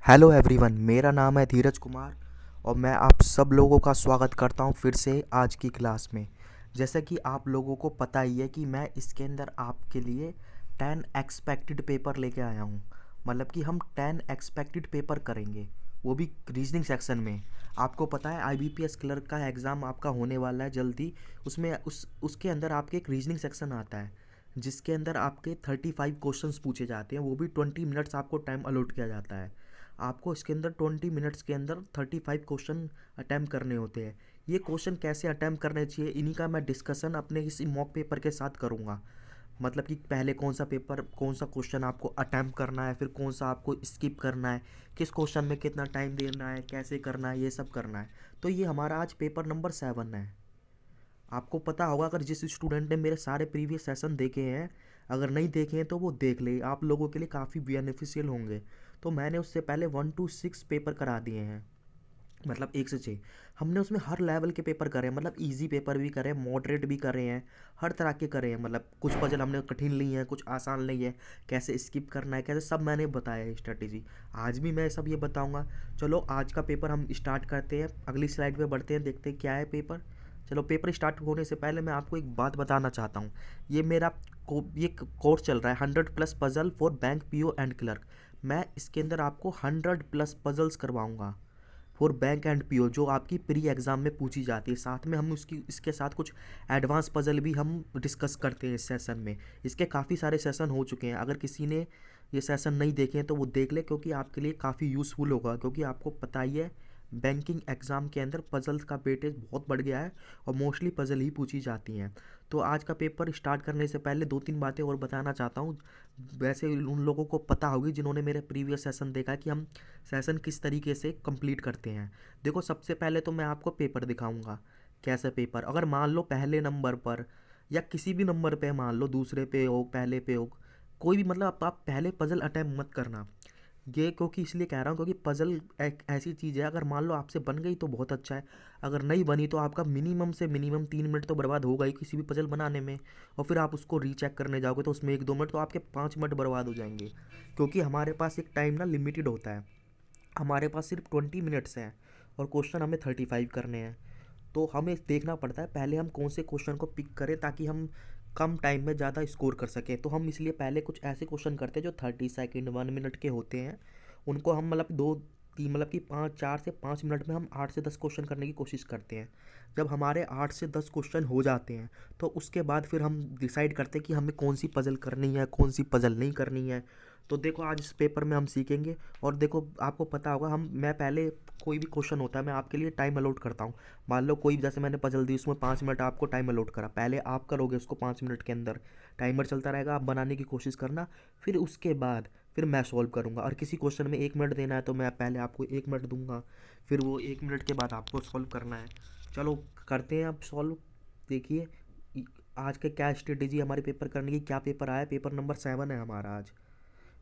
Hello everyone, मेरा नाम है धीरज कुमार और मैं आप सब लोगों का स्वागत करता हूं फिर से आज की क्लास में। जैसे कि आप लोगों को पता ही है कि मैं इसके अंदर आपके लिए 10 एक्सपेक्टेड पेपर लेके आया हूं। मतलब कि हम 10 एक्सपेक्टेड पेपर करेंगे, वो भी रीजनिंग सेक्शन में। आपको पता है आईबीपीएस क्लर्क का एग्ज़ाम आपका होने वाला है जल्दी। उसमें उसके अंदर आपके एक रीजनिंग सेक्शन आता है जिसके अंदर आपके 35 क्वेश्चंस पूछे जाते हैं, वो भी 20 मिनट्स आपको टाइम अलॉट किया जाता है। आपको इसके अंदर 20 मिनट्स के अंदर 35 क्वेश्चन अटैम्प्ट करने होते हैं। ये क्वेश्चन कैसे अटैम्प्ट करने चाहिए इन्हीं का मैं डिस्कशन अपने इसी मॉक पेपर के साथ करूँगा। मतलब कि पहले कौन सा पेपर, कौन सा क्वेश्चन आपको अटैम्प्ट करना है, फिर कौन सा आपको स्किप करना है, किस क्वेश्चन में कितना टाइम देना है, कैसे करना है, ये सब करना है। तो ये हमारा आज पेपर नंबर 7 है। आपको पता होगा, अगर जिस स्टूडेंट ने मेरे सारे प्रीवियस सेशन देखे हैं, अगर नहीं देखे हैं तो वो देख ले, आप लोगों के लिए काफ़ी बेनिफिशियल होंगे। तो मैंने उससे पहले 1 to 6 पेपर करा दिए हैं, मतलब 1 से 6। हमने उसमें हर लेवल के पेपर करे हैं, मतलब इजी पेपर भी करे हैं, मॉडरेट भी करे हैं, हर तरह के करे हैं। मतलब कुछ पजल हमने कठिन ली हैं, कुछ आसान ली है, कैसे स्किप करना है, कैसे, सब मैंने बताया है स्ट्रेटेजी। आज भी मैं सब ये बताऊंगा। चलो आज का पेपर हम स्टार्ट करते हैं, अगली स्लाइड पे बढ़ते हैं, देखते हैं क्या है पेपर। चलो पेपर स्टार्ट होने से पहले मैं आपको एक बात बताना चाहता हूँ। ये मेरा ये कोर्स चल रहा है 100+ puzzle for bank PO and clerk. मैं इसके अंदर आपको 100+ पजल्स करवाऊंगा फॉर बैंक एंड पीओ, जो आपकी प्री एग्ज़ाम में पूछी जाती है। साथ में हम उसकी इसके साथ कुछ एडवांस पजल भी हम डिस्कस करते हैं इस सेशन में। इसके काफ़ी सारे सेशन हो चुके हैं, अगर किसी ने ये सेशन नहीं देखे हैं तो वो देख ले, क्योंकि आपके लिए काफ़ी यूज़फुल होगा। क्योंकि आपको पता ही है बैंकिंग एग्ज़ाम के अंदर पजल्स का वेटेज बहुत बढ़ गया है और मोस्टली पजल ही पूछी जाती हैं। तो आज का पेपर स्टार्ट करने से पहले 2-3 बातें और बताना चाहता हूँ। वैसे उन लोगों को पता होगी जिन्होंने मेरे प्रीवियस सेशन देखा है कि हम सेशन किस तरीके से कंप्लीट करते हैं। देखो, सबसे पहले तो मैं आपको पेपर दिखाऊंगा। कैसा पेपर, अगर मान लो पहले नंबर पर या किसी भी नंबर पे, मान लो दूसरे पे हो, पहले पे हो, कोई भी, मतलब आप पहले पजल अटैम्प्ट मत करना। ये क्योंकि इसलिए कह रहा हूँ क्योंकि पजल एक ऐसी चीज़ है, अगर मान लो आपसे बन गई तो बहुत अच्छा है, अगर नहीं बनी तो आपका मिनिमम से मिनिमम 3 मिनट तो बर्बाद होगा ही किसी भी पजल बनाने में। और फिर आप उसको रीचेक करने जाओगे तो उसमें 1-2 मिनट तो आपके 5 मिनट बर्बाद हो जाएंगे। क्योंकि हमारे पास एक टाइम ना लिमिटेड होता है, हमारे पास सिर्फ 20 मिनट्स हैं और क्वेश्चन हमें 35 करने हैं। तो हमें देखना पड़ता है पहले हम कौन से क्वेश्चन को पिक करें ताकि हम कम टाइम में ज़्यादा स्कोर कर सकें। तो हम इसलिए पहले कुछ ऐसे क्वेश्चन करते हैं जो 30 सेकेंड 1 मिनट के होते हैं। उनको हम मतलब दो तीन, मतलब कि 4 से 5 मिनट में हम 8 से 10 क्वेश्चन करने की कोशिश करते हैं। जब हमारे 8 से 10 क्वेश्चन हो जाते हैं तो उसके बाद फिर हम डिसाइड करते हैं कि हमें कौन सी पजल करनी है, कौन सी पजल नहीं करनी है। तो देखो आज इस पेपर में हम सीखेंगे। और देखो आपको पता होगा, मैं पहले कोई भी क्वेश्चन होता है मैं आपके लिए टाइम अलॉट करता हूँ। मान लो कोई, जैसे मैंने पजल दी उसमें 5 मिनट आपको टाइम अलॉट करा, पहले आप करोगे उसको 5 मिनट के अंदर, टाइमर चलता रहेगा, आप बनाने की कोशिश करना। फिर उसके बाद फिर मैं सॉल्व करूँगा। और किसी क्वेश्चन में 1 मिनट देना है तो मैं पहले आपको 1 मिनट दूंगा, फिर वो 1 मिनट के बाद आपको सॉल्व करना है। चलो करते हैं अब सॉल्व। देखिए आज का क्या स्ट्रेटेजी हमारे पेपर करने की, क्या पेपर आया। पेपर नंबर 7 है हमारा आज।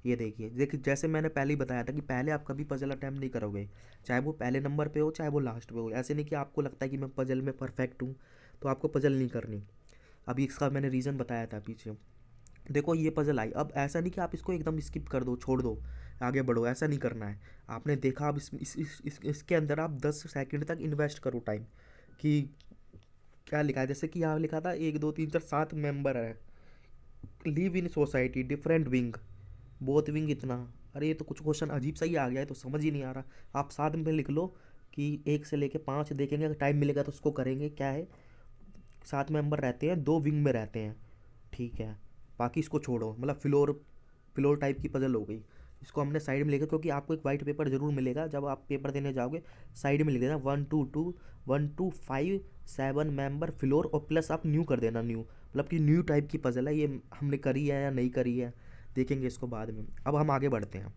ये देखिए जैसे मैंने पहले ही बताया था कि पहले आप कभी पजल अटैम्प्ट नहीं करोगे, चाहे वो पहले नंबर पे हो चाहे वो लास्ट पे हो। ऐसे नहीं कि आपको लगता है कि मैं पजल में परफेक्ट हूँ तो आपको पजल नहीं करनी। अभी इसका मैंने रीज़न बताया था पीछे। देखो ये पजल आई, अब ऐसा नहीं कि आप इसको एकदम स्किप कर दो, छोड़ दो, आगे बढ़ो, ऐसा नहीं करना है। आपने देखा, अब इसके अंदर आप 10 सेकंड तक इन्वेस्ट करो टाइम। कि क्या लिखा है, जैसे कि यहाँ लिखा था 1 2 3 4 7 मेंबर है, live in society different wing, both wing इतना। अरे ये तो कुछ क्वेश्चन अजीब सा ही आ गया है, तो समझ ही नहीं आ रहा। आप साथ में लिख लो कि 1 से लेके 5 देखेंगे, अगर टाइम मिलेगा तो उसको करेंगे। क्या है, 7 मेंबर रहते हैं, 2 विंग में रहते हैं, ठीक है। बाकी इसको छोड़ो, मतलब फ्लोर फ्लोर टाइप की पजल हो गई। इसको हमने साइड में लिखा क्योंकि आपको एक वाइट पेपर जरूर मिलेगा जब आप पेपर देने जाओगे। साइड में लिख देना 1 2 2 1 2 5 7 मेंबर फ्लोर, और प्लस आप न्यू कर देना, न्यू मतलब कि न्यू टाइप की पजल है ये, हमने करी है या नहीं करी है देखेंगे इसको बाद में। अब हम आगे बढ़ते हैं।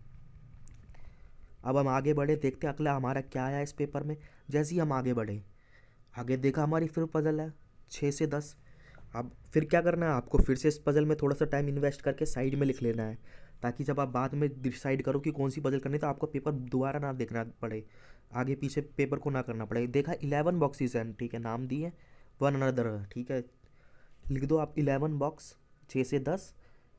अब हम आगे बढ़े, देखते हैं अगला हमारा क्या आया इस पेपर में। जैसे ही हम आगे बढ़े, आगे देखा हमारी फिर पजल है 6 से 10। अब फिर क्या करना है आपको, फिर से इस पजल में थोड़ा सा टाइम इन्वेस्ट करके साइड में लिख लेना है, ताकि जब आप बाद में डिसाइड करो कि कौन सी पजल करनी है तो आपको पेपर दोबारा ना देखना पड़े, आगे पीछे पेपर को ना करना पड़े। देखा 11 बॉक्सेस हैं, ठीक है, नाम दिए, वन अनदर, ठीक है। लिख दो आप 11 बॉक्स, 6 से 10,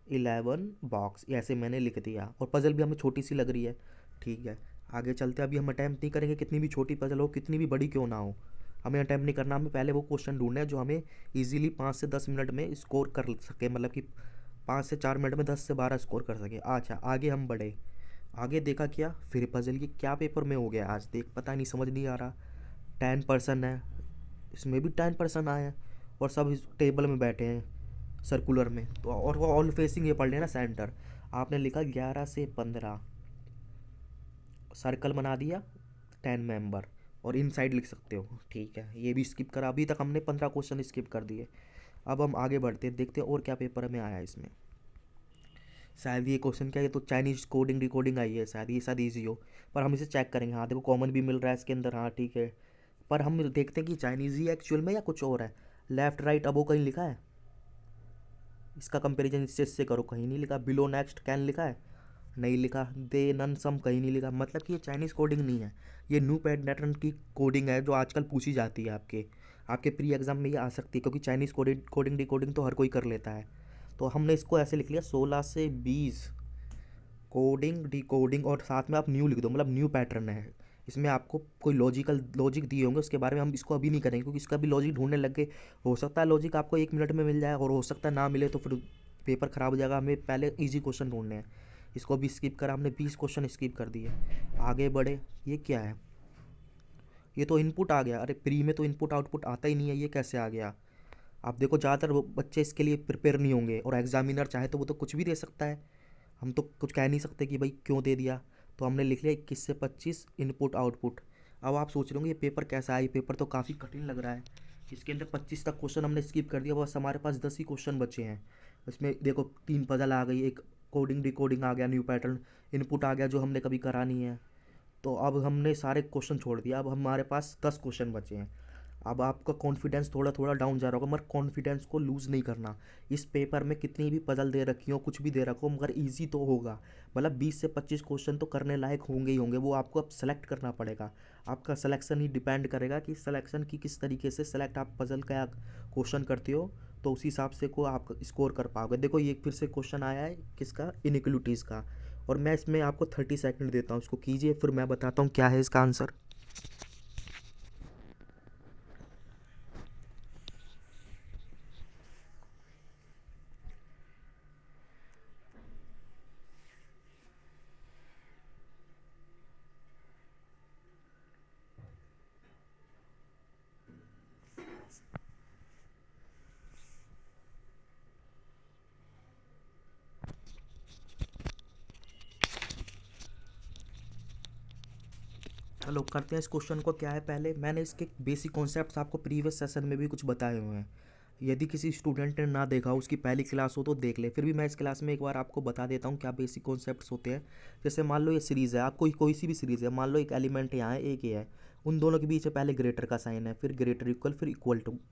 11 बॉक्स, ऐसे मैंने लिख दिया। और पजल भी हमें छोटी सी लग रही है, ठीक है। आगे चलते अभी हम अटैम्प्ट नहीं करेंगे, कितनी भी छोटी पजल हो, कितनी भी बड़ी क्यों ना हो, हमें अटैम्प्ट नहीं करना। हमें पहले वो क्वेश्चन ढूंढना है जो हमें इजीली 5 से 10 मिनट में स्कोर कर सके, मतलब कि 5 से 4 मिनट में 10 से 12 स्कोर कर सके। अच्छा आगे हम बढ़े, आगे देखा क्या, फिर पजल ये क्या पेपर में हो गया आज, देख पता नहीं, समझ नहीं आ रहा। 10% है, इसमें भी 10% आए हैं, और सब इस टेबल में बैठे हैं सर्कुलर में, तो और वो ऑल फेसिंग ये पढ़ लेना सेंटर। आपने लिखा 11 से 15, सर्कल बना दिया 10 मेंबर, और इनसाइड लिख सकते हो, ठीक है। ये भी स्किप करा, अभी तक हमने 15 क्वेश्चन स्किप कर दिए। अब हम आगे बढ़ते हैं, देखते हैं और क्या पेपर में आया है इसमें। शायद ये क्वेश्चन क्या है, ये तो चाइनीज कोडिंग डिकोडिंग आई है, शायद ये शायद ईजी हो, पर हम इसे चेक करेंगे। हाँ देखो कॉमन भी मिल रहा है इसके अंदर, हाँ ठीक है, पर हम देखते हैं कि चाइनीज़ ही एक्चुअल में या कुछ और है। लेफ्ट राइट अबो कहीं लिखा है, इसका कंपैरिजन इससे करो, कहीं नहीं लिखा। बिलो नेक्स्ट कैन लिखा है, नहीं लिखा। दे नन सम कहीं नहीं लिखा, मतलब कि ये चाइनीज़ कोडिंग नहीं है, ये न्यू पैटर्न की कोडिंग है जो आजकल पूछी जाती है आपके आपके प्री एग्जाम में ये आ सकती है, क्योंकि चाइनीज़ कोडिंग डिकोडिंग तो हर कोई कर लेता है। तो हमने इसको ऐसे लिख लिया 16 से 20 कोडिंग डिकोडिंग, और साथ में आप न्यू लिख दो, मतलब न्यू पैटर्न है। इसमें आपको कोई लॉजिक दिए होंगे, उसके बारे में हम इसको अभी नहीं करेंगे, क्योंकि इसका भी लॉजिक ढूंढने लग गए। हो सकता है लॉजिक आपको 1 मिनट में मिल जाए, और हो सकता है ना मिले, तो फिर पेपर ख़राब हो जाएगा। हमें पहले इजी क्वेश्चन ढूंढने हैं, इसको भी स्किप करा हमने, 20 क्वेश्चन स्किप कर दिए। आगे बढ़े, ये क्या है, ये तो इनपुट आ गया। अरे प्री में तो इनपुट आउटपुट आता ही नहीं है, ये कैसे आ गया। आप देखो ज़्यादातर बच्चे इसके लिए प्रिपेयर नहीं होंगे, और एग्जामिनर चाहे तो वो तो कुछ भी दे सकता है, हम तो कुछ कह नहीं सकते कि भाई क्यों दे दिया। तो हमने लिख लिया 21 से 25 इनपुट आउटपुट। अब आप सोच रहे होंगे ये पेपर कैसा है, ये पेपर तो काफ़ी कठिन लग रहा है। इसके अंदर 25 तक क्वेश्चन हमने स्किप कर दिया, बस हमारे पास 10 ही क्वेश्चन बचे हैं। इसमें देखो 3 पजल आ गई, एक कोडिंग डिकोडिंग आ गया, न्यू पैटर्न इनपुट आ गया जो हमने कभी करा नहीं है। तो अब हमने सारे क्वेश्चन छोड़ दिया, अब हमारे पास 10 क्वेश्चन बचे हैं। अब आपका कॉन्फिडेंस थोड़ा थोड़ा डाउन जा रहा होगा, मगर कॉन्फिडेंस को लूज़ नहीं करना। इस पेपर में कितनी भी पजल दे रखी हो, कुछ भी दे रखो, मगर इजी तो होगा। मतलब 20 से 25 क्वेश्चन तो करने लायक होंगे ही होंगे, वो आपको अब सेलेक्ट करना पड़ेगा। आपका सिलेक्शन ही डिपेंड करेगा कि सिलेक्शन की किस तरीके से सेलेक्ट आप पजल का क्वेश्चन करते हो, तो उसी हिसाब से को आप स्कोर कर पाओगे। देखो ये फिर से क्वेश्चन आया है किसका, इनइक्वलिटीज़ का, और मैं इसमें आपको 30 सेकंड देता हूँ, इसको कीजिए, फिर मैं बताता हूँ क्या है इसका आंसर। चलो करते हैं इस क्वेश्चन को। क्या है, पहले मैंने इसके बेसिक कॉन्सेप्ट्स आपको प्रीवियस सेशन में भी कुछ बताए हुए हैं। यदि किसी स्टूडेंट ने ना देखा हो, उसकी पहली क्लास हो, तो देख ले। फिर भी मैं इस क्लास में एक बार आपको बता देता हूँ क्या बेसिक कॉन्सेप्ट्स होते हैं। जैसे मान लो ये सीरीज़ है, आप कोई सी भी सीरीज़ है, मान लो एक एलिमेंट यहाँ है, एक ये है, उन दोनों के बीच में पहले ग्रेटर का साइन है, फिर ग्रेटर इक्वल, फिर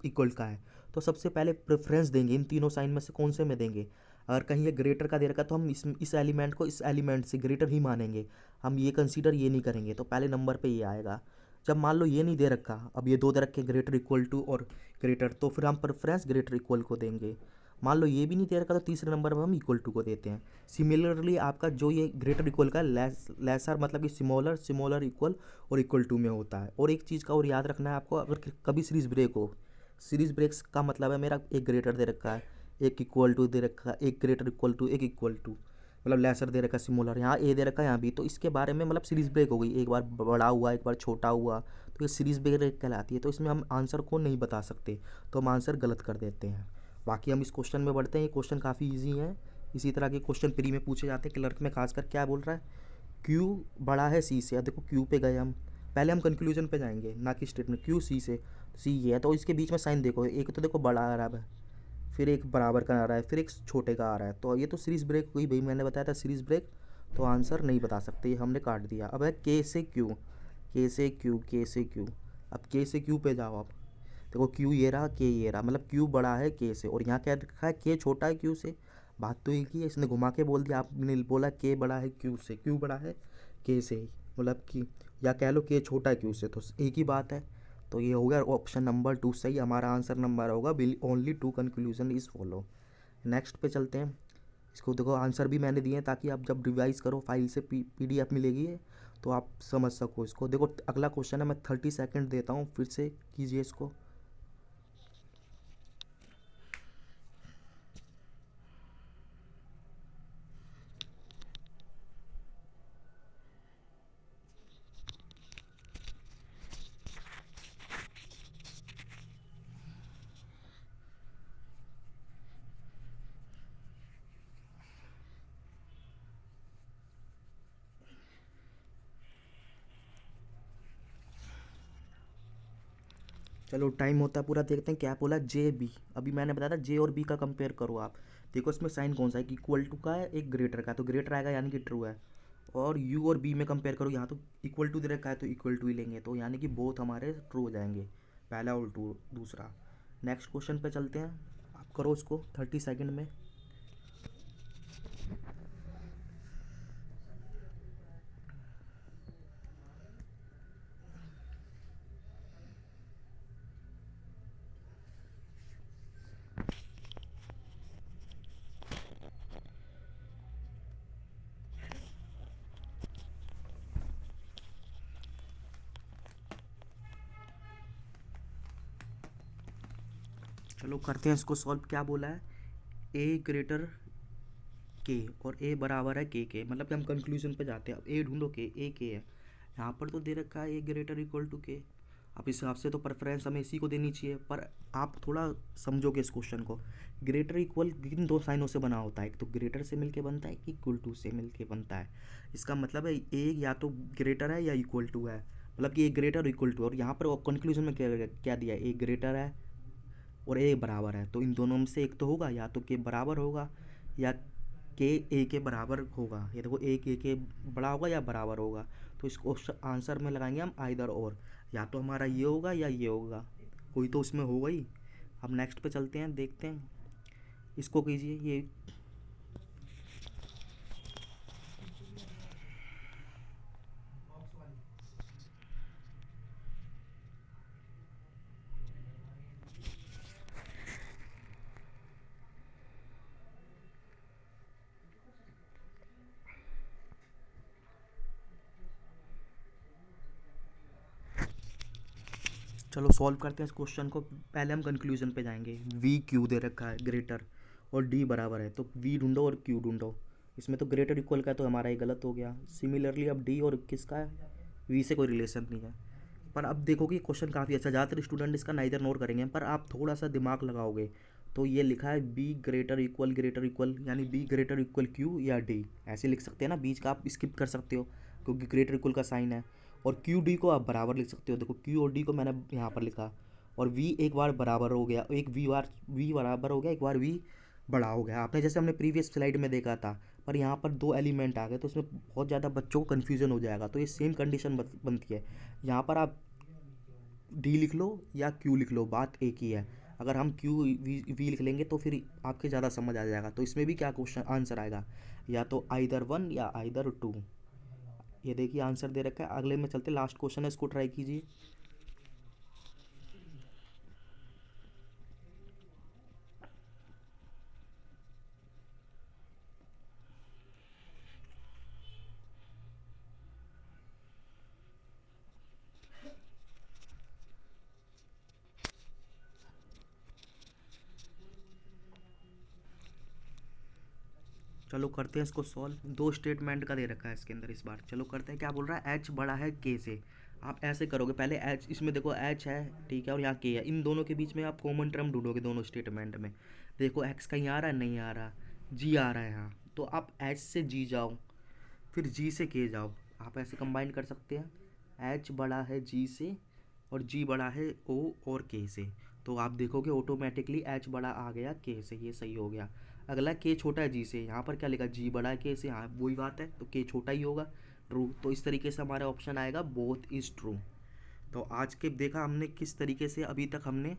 इक्वल का है। तो सबसे पहले प्रेफरेंस देंगे इन तीनों साइन में से कौन से में देंगे। अगर कहीं ये ग्रेटर का दे रखा है, तो हम इस एलिमेंट को इस एलिमेंट से ग्रेटर ही मानेंगे, हम ये कंसीडर ये नहीं करेंगे, तो पहले नंबर पे ये आएगा। जब मान लो ये नहीं दे रखा, अब ये दो दे रखे ग्रेटर इक्वल टू और ग्रेटर, तो फिर हम प्रेफरेंस ग्रेटर इक्वल को देंगे। मान लो ये भी नहीं दे रखा, तो तीसरे नंबर पर हम इक्वल टू को देते हैं। सिमिलरली आपका जो ये ग्रेटर इक्वल का लेसर मतलब कि स्मॉलर, स्मॉलर इक्वल और इक्वल टू में होता है। और एक चीज़ का और याद रखना है आपको, अगर कभी सीरीज ब्रेक हो, सीरीज ब्रेक्स का मतलब है मेरा एक ग्रेटर दे रखा है, एक इक्वल टू दे रखा है, एक ग्रेटर इक्वल टू, एक इक्वल टू, मतलब लेसर दे रखा है, सिमोलर, यहाँ ए दे रखा है, यहाँ भी, तो इसके बारे में मतलब सीरीज ब्रेक हो गई, एक बार बड़ा हुआ एक बार छोटा हुआ, तो ये सीरीज ब्रेक कहलाती है। तो इसमें हम आंसर को नहीं बता सकते, तो हम आंसर गलत कर देते हैं। बाकी हम इस क्वेश्चन में बढ़ते हैं, ये क्वेश्चन काफ़ी ईजी है। इसी तरह के क्वेश्चन प्री में पूछे जाते हैं, क्लर्क में खासकर। क्या बोल रहा है, क्यू बड़ा है सी से। देखो क्यू पे गए हम, पहले हम कंक्लूजन पे जाएंगे ना कि स्टेटमेंट। क्यू सी से, सी ये है, तो इसके बीच में साइन देखो, एक तो देखो बड़ा आ रहा है, फिर एक बराबर का आ रहा है, फिर एक छोटे का आ रहा है, तो ये तो सीरीज ब्रेक हुई भाई, मैंने बताया था सीरीज ब्रेक। तो आंसर नहीं बता सकते, ये हमने काट दिया। अब है के से क्यू, के से क्यू, के से क्यू। अब के से क्यू पे जाओ आप, देखो क्यू ये रहा, के ये रहा, मतलब क्यू बड़ा है के से, और यहाँ क्या रखा है, के छोटा है क्यू से। बात तो एक ही है, इसने घुमा के बोल दिया, आपने बोला के बड़ा है क्यू से, क्यू बड़ा है के से ही, मतलब कि या कह लो के छोटा है क्यू से, तो एक ही बात है। तो ये हो गया ऑप्शन नंबर 2 सही, हमारा आंसर नंबर होगा only 2 conclusion is follow. Next पे चलते हैं। इसको देखो आंसर भी मैंने दिए हैं, ताकि आप जब रिवाइज करो फाइल से पीडीएफ मिलेगी है, तो आप समझ सको इसको। देखो अगला क्वेश्चन है, मैं 30 सेकंड देता हूँ, फिर से कीजिए इसको। चलो टाइम होता है पूरा, देखते हैं क्या बोला। जे बी, अभी मैंने बताया था जे और बी का कंपेयर करो आप। देखो इसमें साइन कौन सा है, कि इक्वल टू का है, एक ग्रेटर का है, तो ग्रेटर आएगा यानी कि ट्रू है। और यू और बी में कंपेयर करो, यहाँ तो इक्वल टू दे रखा है तो इक्वल टू ही लेंगे, तो यानी कि बोथ हमारे ट्रू हो जाएंगे, पहला और टू दूसरा। नेक्स्ट क्वेश्चन पे चलते हैं, आप करो उसको 30 सेकंड में। चलो करते हैं इसको सॉल्व। क्या बोला है, ए ग्रेटर के और ए बराबर है के मतलब कि हम कंक्लूजन पे जाते हैं। अब ए ढूंढो, के है, यहाँ पर तो दे रखा है ए ग्रेटर इक्वल टू के। अब इस हिसाब से तो प्रेफरेंस हमें इसी को देनी चाहिए, पर आप थोड़ा समझोगे इस क्वेश्चन को। ग्रेटर इक्वल किन दो साइनों से बना होता है, एक तो ग्रेटर से मिलके बनता है, इक्वल टू से मिलके बनता है। इसका मतलब है ए या तो ग्रेटर है या इक्वल टू है, मतलब कि ए ग्रेटर इक्वल टू। और यहाँ पर कंक्लूजन में क्या क्या दिया है, ए ग्रेटर है और ए बराबर है, तो इन दोनों में से एक तो होगा, या तो के बराबर होगा या के ए के बराबर होगा। ये देखो ए के बड़ा होगा या बराबर होगा, तो इसको आंसर में लगाएंगे हम आइदर और, या तो हमारा ये होगा या ये होगा, कोई तो उसमें होगा ही। अब नेक्स्ट पे चलते हैं, देखते हैं इसको कीजिए ये। चलो सॉल्व करते हैं इस क्वेश्चन को। पहले हम कंक्लूजन पे जाएंगे। वी क्यू दे रखा है ग्रेटर और डी बराबर है, तो वी ढूंढो और क्यू ढूंढो। इसमें तो ग्रेटर इक्वल का है, तो हमारा ये गलत हो गया। सिमिलरली अब डी और किसका है, वी से कोई रिलेशन नहीं है। पर अब देखो कि क्वेश्चन काफ़ी अच्छा, ज़्यादातर स्टूडेंट इसका नाइदर नोर करेंगे, पर आप थोड़ा सा दिमाग लगाओगे तो ये लिखा है बी ग्रेटर इक्वल, यानी बी ग्रेटर इक्वल क्यू या डी, ऐसे लिख सकते हैं ना। बीच का आप स्किप कर सकते हो क्योंकि ग्रेटर इक्वल का साइन है। और क्यू डी को आप बराबर लिख सकते हो, देखो क्यू और डी को मैंने यहाँ पर लिखा। और वी एक बार बराबर हो गया, एक वी बराबर हो गया, एक बार वी बड़ा हो गया, आपने जैसे हमने प्रीवियस स्लाइड में देखा था। पर यहाँ पर दो एलिमेंट आ गए तो उसमें बहुत ज़्यादा बच्चों को कन्फ्यूजन हो जाएगा, तो ये सेम कंडीशन बनती है। यहाँ पर आप डी लिख लो या क्यू लिख लो, बात एक ही है। अगर हम क्यू वी लिख लेंगे तो फिर आपके ज़्यादा समझ आ जाएगा। तो इसमें भी क्या क्वेश्चन आंसर आएगा, या तो आइदर वन या आइदर टू। ये देखिए आंसर दे रखा है। अगले में चलते, लास्ट क्वेश्चन है, इसको ट्राई कीजिए। चलो करते हैं इसको सॉल्व। दो स्टेटमेंट का दे रखा है इसके अंदर इस बार। चलो करते हैं, क्या बोल रहा है, एच बड़ा है के से। आप ऐसे करोगे, पहले एच, इसमें देखो एच है ठीक है और यहाँ के है, इन दोनों के बीच में आप कॉमन टर्म ढूंढोगे दोनों स्टेटमेंट में। देखो एक्स कहीं आ रहा है, नहीं आ रहा, जी आ रहा है यहाँ, तो आप एच से जी जाओ, फिर जी से के जाओ। आप ऐसे कंबाइन कर सकते हैं, एच बड़ा है जी से और जी बड़ा है ओ और के से। तो आप देखोगे ऑटोमेटिकली एच बड़ा आ गया के से, ये सही हो गया। अगला के छोटा है जी से, यहाँ पर क्या लिखा, जी बड़ा है के से, हाँ वही बात है, तो के छोटा ही होगा, ट्रू। तो इस तरीके से हमारा ऑप्शन आएगा बोथ इज़ ट्रू। तो आज के देखा हमने किस तरीके से अभी तक हमने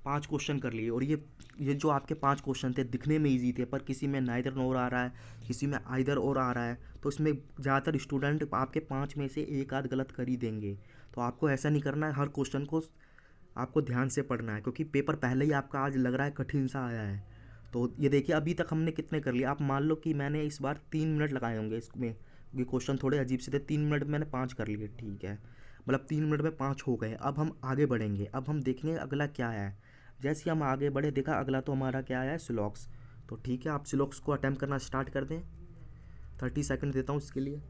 5 क्वेश्चन कर लिए। और ये जो आपके 5 क्वेश्चन थे दिखने में इजी थे, पर किसी में नाइदर नोर आ रहा है, किसी में आइदर और आ रहा है, तो इसमें ज़्यादातर स्टूडेंट आपके 5 में से एक आध गलत कर ही देंगे। तो आपको ऐसा नहीं करना है, हर क्वेश्चन को आपको ध्यान से पढ़ना है, क्योंकि पेपर पहले ही आपका आज लग रहा है कठिन सा आया है। तो ये देखिए अभी तक हमने कितने कर लिए। आप मान लो कि मैंने इस बार 3 मिनट लगाए होंगे इसमें ये क्वेश्चन थोड़े अजीब से थे। 3 मिनट में मैंने 5 कर लिए, ठीक है, मतलब 3 मिनट में 5 हो गए। अब हम आगे बढ़ेंगे, अब हम देखेंगे अगला क्या है। जैसे ही हम आगे बढ़े देखा अगला तो हमारा क्या है, सिलॉक्स। तो ठीक है, आप सिलॉक्स को अटैम्प्ट करना स्टार्ट कर दें। 30 सेकंड देता हूँ इसके लिए।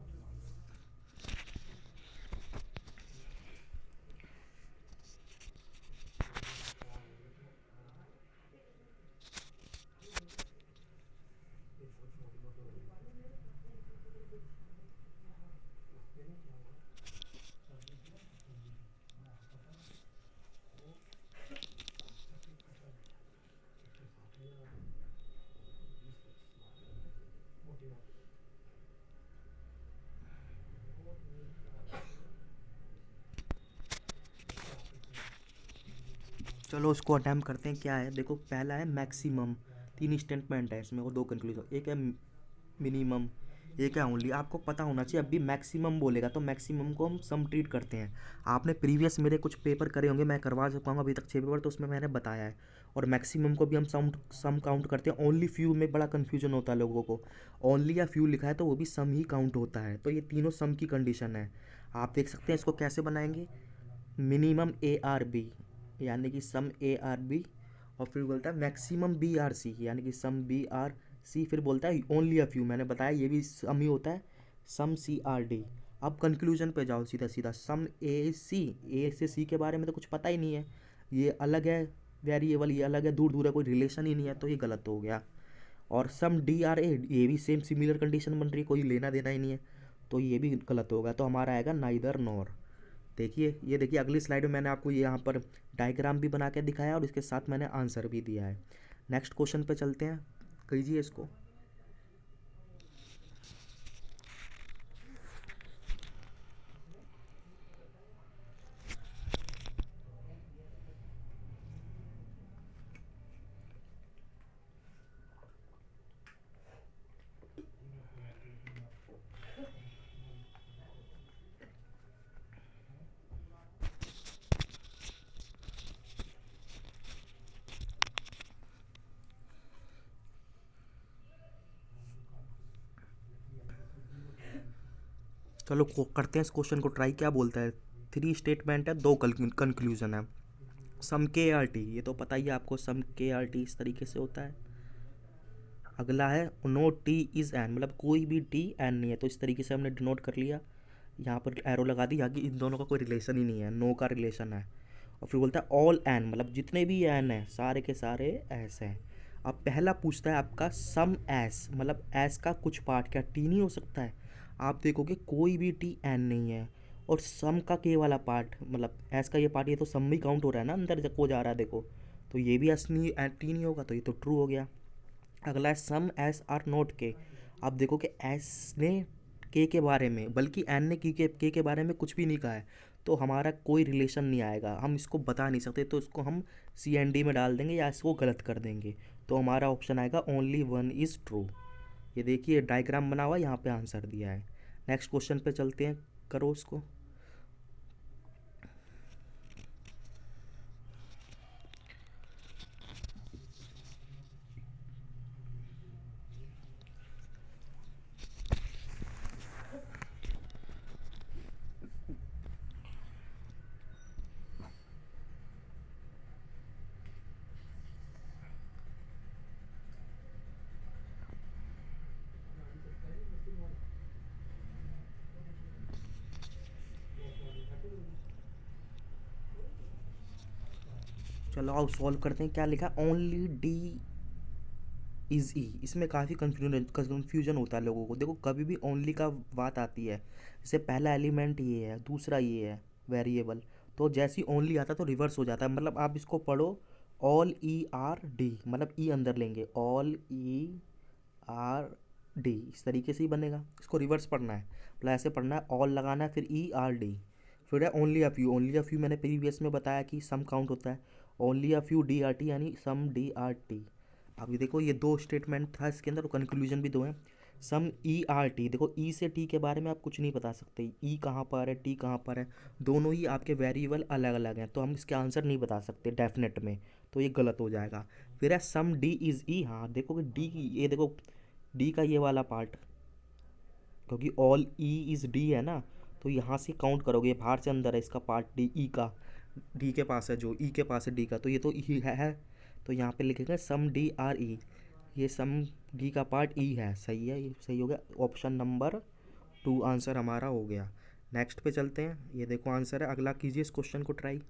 चलो उसको अटैम्प्ट करते हैं। क्या है देखो, पहला है मैक्सिमम, 3 स्टेटमेंट है इसमें और 2 कंक्लूजन। एक है मिनिमम, एक है ओनली। आपको पता होना चाहिए, अब भी मैक्सिमम बोलेगा तो मैक्सिमम को हम सम ट्रीट करते हैं। आपने प्रीवियस मेरे कुछ पेपर करे होंगे, मैं करवा सकता हूँ अभी तक 6 पेपर, तो उसमें मैंने बताया है। और मैक्सिमम को भी हम सम काउंट करते हैं। ओनली फ्यू में बड़ा कन्फ्यूजन होता है लोगों को। ओनली या फ्यू लिखा है तो वो भी सम ही काउंट होता है। तो ये तीनों सम की कंडीशन है। आप देख सकते हैं इसको कैसे बनाएंगे। मिनिमम ए आर बी यानी कि सम ए आर बी, और फिर बोलता है मैक्सिमम बी आर सी यानी कि सम बी आर सी। फिर बोलता है ओनली अ फ्यू, मैंने बताया ये भी सम ही होता है, सम सी आर डी। अब कंक्लूजन पे जाओ सीधा सीधा। सम ए सी, ए से सी के बारे में तो कुछ पता ही नहीं है, ये अलग है वेरिएबल, ये अलग है, दूर दूर है, कोई रिलेशन ही नहीं है, तो ये गलत हो गया। और सम डी आर ए, ये भी सेम सिमिलर कंडीशन बन रही है, कोई लेना देना ही नहीं है, तो ये भी गलत होगा। तो हमारा आएगा नाइदर नॉर। देखिए, ये देखिए अगली स्लाइड में मैंने आपको ये यहाँ पर डायग्राम भी बना के दिखाया और इसके साथ मैंने आंसर भी दिया है। नेक्स्ट क्वेश्चन पे चलते हैं, कीजिए इसको। चलो करते हैं इस क्वेश्चन को ट्राई। क्या बोलता है, 3 स्टेटमेंट है, 2 कंक्लूजन है। सम के आर टी, ये तो पता ही है आपको, सम के आर टी इस तरीके से होता है। अगला है नो टी इज़ एन, मतलब कोई भी टी एन नहीं है, तो इस तरीके से हमने डिनोट कर लिया। यहाँ पर एरो लगा दी, यहाँ की इन दोनों का कोई रिलेशन ही नहीं है, नो का रिलेशन है। और फिर बोलता है ऑल एन, मतलब जितने भी एन हैं सारे के सारे एस हैं। अब पहला पूछता है आपका सम एस, मतलब एस का कुछ पार्ट, क्या टी नहीं हो सकता है। आप देखोगे कोई भी टी एन नहीं है, और सम का के वाला पार्ट, मतलब एस का ये पार्ट, ये तो सम में काउंट हो रहा है ना, अंदर जब वो जा रहा है देखो, तो ये भी एस नहीं, टी नहीं होगा, तो ये तो ट्रू हो गया। अगला है सम एस आर नोट के। आप देखो कि एस ने के बारे में, बल्कि एन ने के बारे में कुछ भी नहीं कहा है, तो हमारा कोई रिलेशन नहीं आएगा, हम इसको बता नहीं सकते, तो इसको हम सी एन डी में डाल देंगे या इसको गलत कर देंगे। तो हमारा ऑप्शन आएगा ओनली वन इज़ ट्रू। ये देखिए डायग्राम बना हुआ है, यहाँ पे आंसर दिया है। नेक्स्ट क्वेश्चन पे चलते हैं, करो उसको। चलो आओ सॉल्व करते हैं। क्या लिखा, ओनली डी इज़ ई। इसमें काफ़ी कन्फ्यूजन होता है लोगों को। देखो कभी भी ओनली का बात आती है, जैसे पहला एलिमेंट ये है, दूसरा ये है वेरिएबल, तो जैसे ही ओनली आता है तो रिवर्स हो जाता है। मतलब आप इसको पढ़ो ऑल ई आर डी, मतलब ई अंदर लेंगे, ऑल ई आर डी, इस तरीके से ही बनेगा। इसको रिवर्स पढ़ना है, मतलब ऐसे पढ़ना है, ऑल लगाना है, फिर ई आर डी, फिर है only a few. Only a few मैंने प्रीवियस में बताया कि सम काउंट होता है। Only a few D R T यानी सम डी आर टी। अभी देखो ये 2 स्टेटमेंट था इसके अंदर, कंक्लूजन भी 2 हैं। सम ई आर टी, देखो ई से टी के बारे में आप कुछ नहीं बता सकते, ई कहाँ पर है, टी कहाँ पर है, दोनों ही आपके वेरिएबल अलग अलग हैं, तो हम इसके आंसर नहीं बता सकते डेफिनेट में, तो ये गलत हो जाएगा। फिर है सम डी इज़ ई, हाँ देखो कि डी की, ये देखो डी का ये वाला पार्ट, क्योंकि ऑल ई इज़ डी है ना, तो यहाँ से काउंट करोगे, बाहर से अंदर है इसका पार्ट डी ई का, डी के पास है, जो ई के पास है डी का, तो ये तो ई है। तो यहाँ पे लिखेंगे सम डी आर ई, ये सम डी का पार्ट ई है, सही है, ये सही हो गया। ऑप्शन नंबर 2 आंसर हमारा हो गया। नेक्स्ट पे चलते हैं, ये देखो आंसर है, अगला कीजिए इस क्वेश्चन को ट्राई।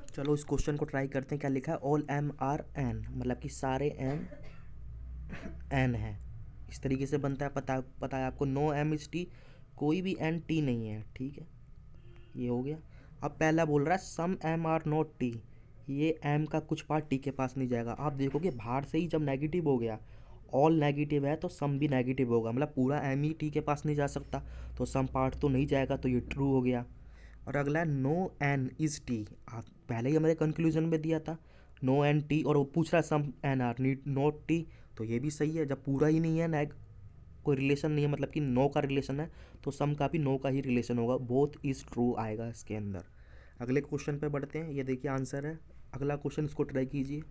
चलो इस क्वेश्चन को ट्राई करते हैं, क्या लिखा है, ऑल एम आर एन, मतलब कि सारे एम एन है, इस तरीके से बनता है। पता है आपको, नो एम इज टी, कोई भी एन टी नहीं है, ठीक है, ये हो गया। अब पहला बोल रहा है सम एम आर नॉट टी, ये एम का कुछ पार्ट टी के पास नहीं जाएगा। आप देखोगे बाहर से ही जब नेगेटिव हो गया, ऑल नेगेटिव है तो सम भी नेगेटिव होगा, मतलब पूरा एम ही टी के पास नहीं जा सकता, तो सम पार्ट तो नहीं जाएगा, तो ये ट्रू हो गया। और अगला है नो एन इज टी, आप पहले ही हमारे कंक्लूजन में दिया था नो एन टी, और वो पूछ रहा है some N R need not T, तो ये भी सही है, जब पूरा ही नहीं है, कोई रिलेशन नहीं है, मतलब कि नो का रिलेशन है, तो सम का भी नो का ही रिलेशन होगा, बोथ इज ट्रू आएगा इसके अंदर। अगले क्वेश्चन पे बढ़ते हैं, ये देखिए आंसर है, अगला क्वेश्चन इसको ट्राई कीजिए।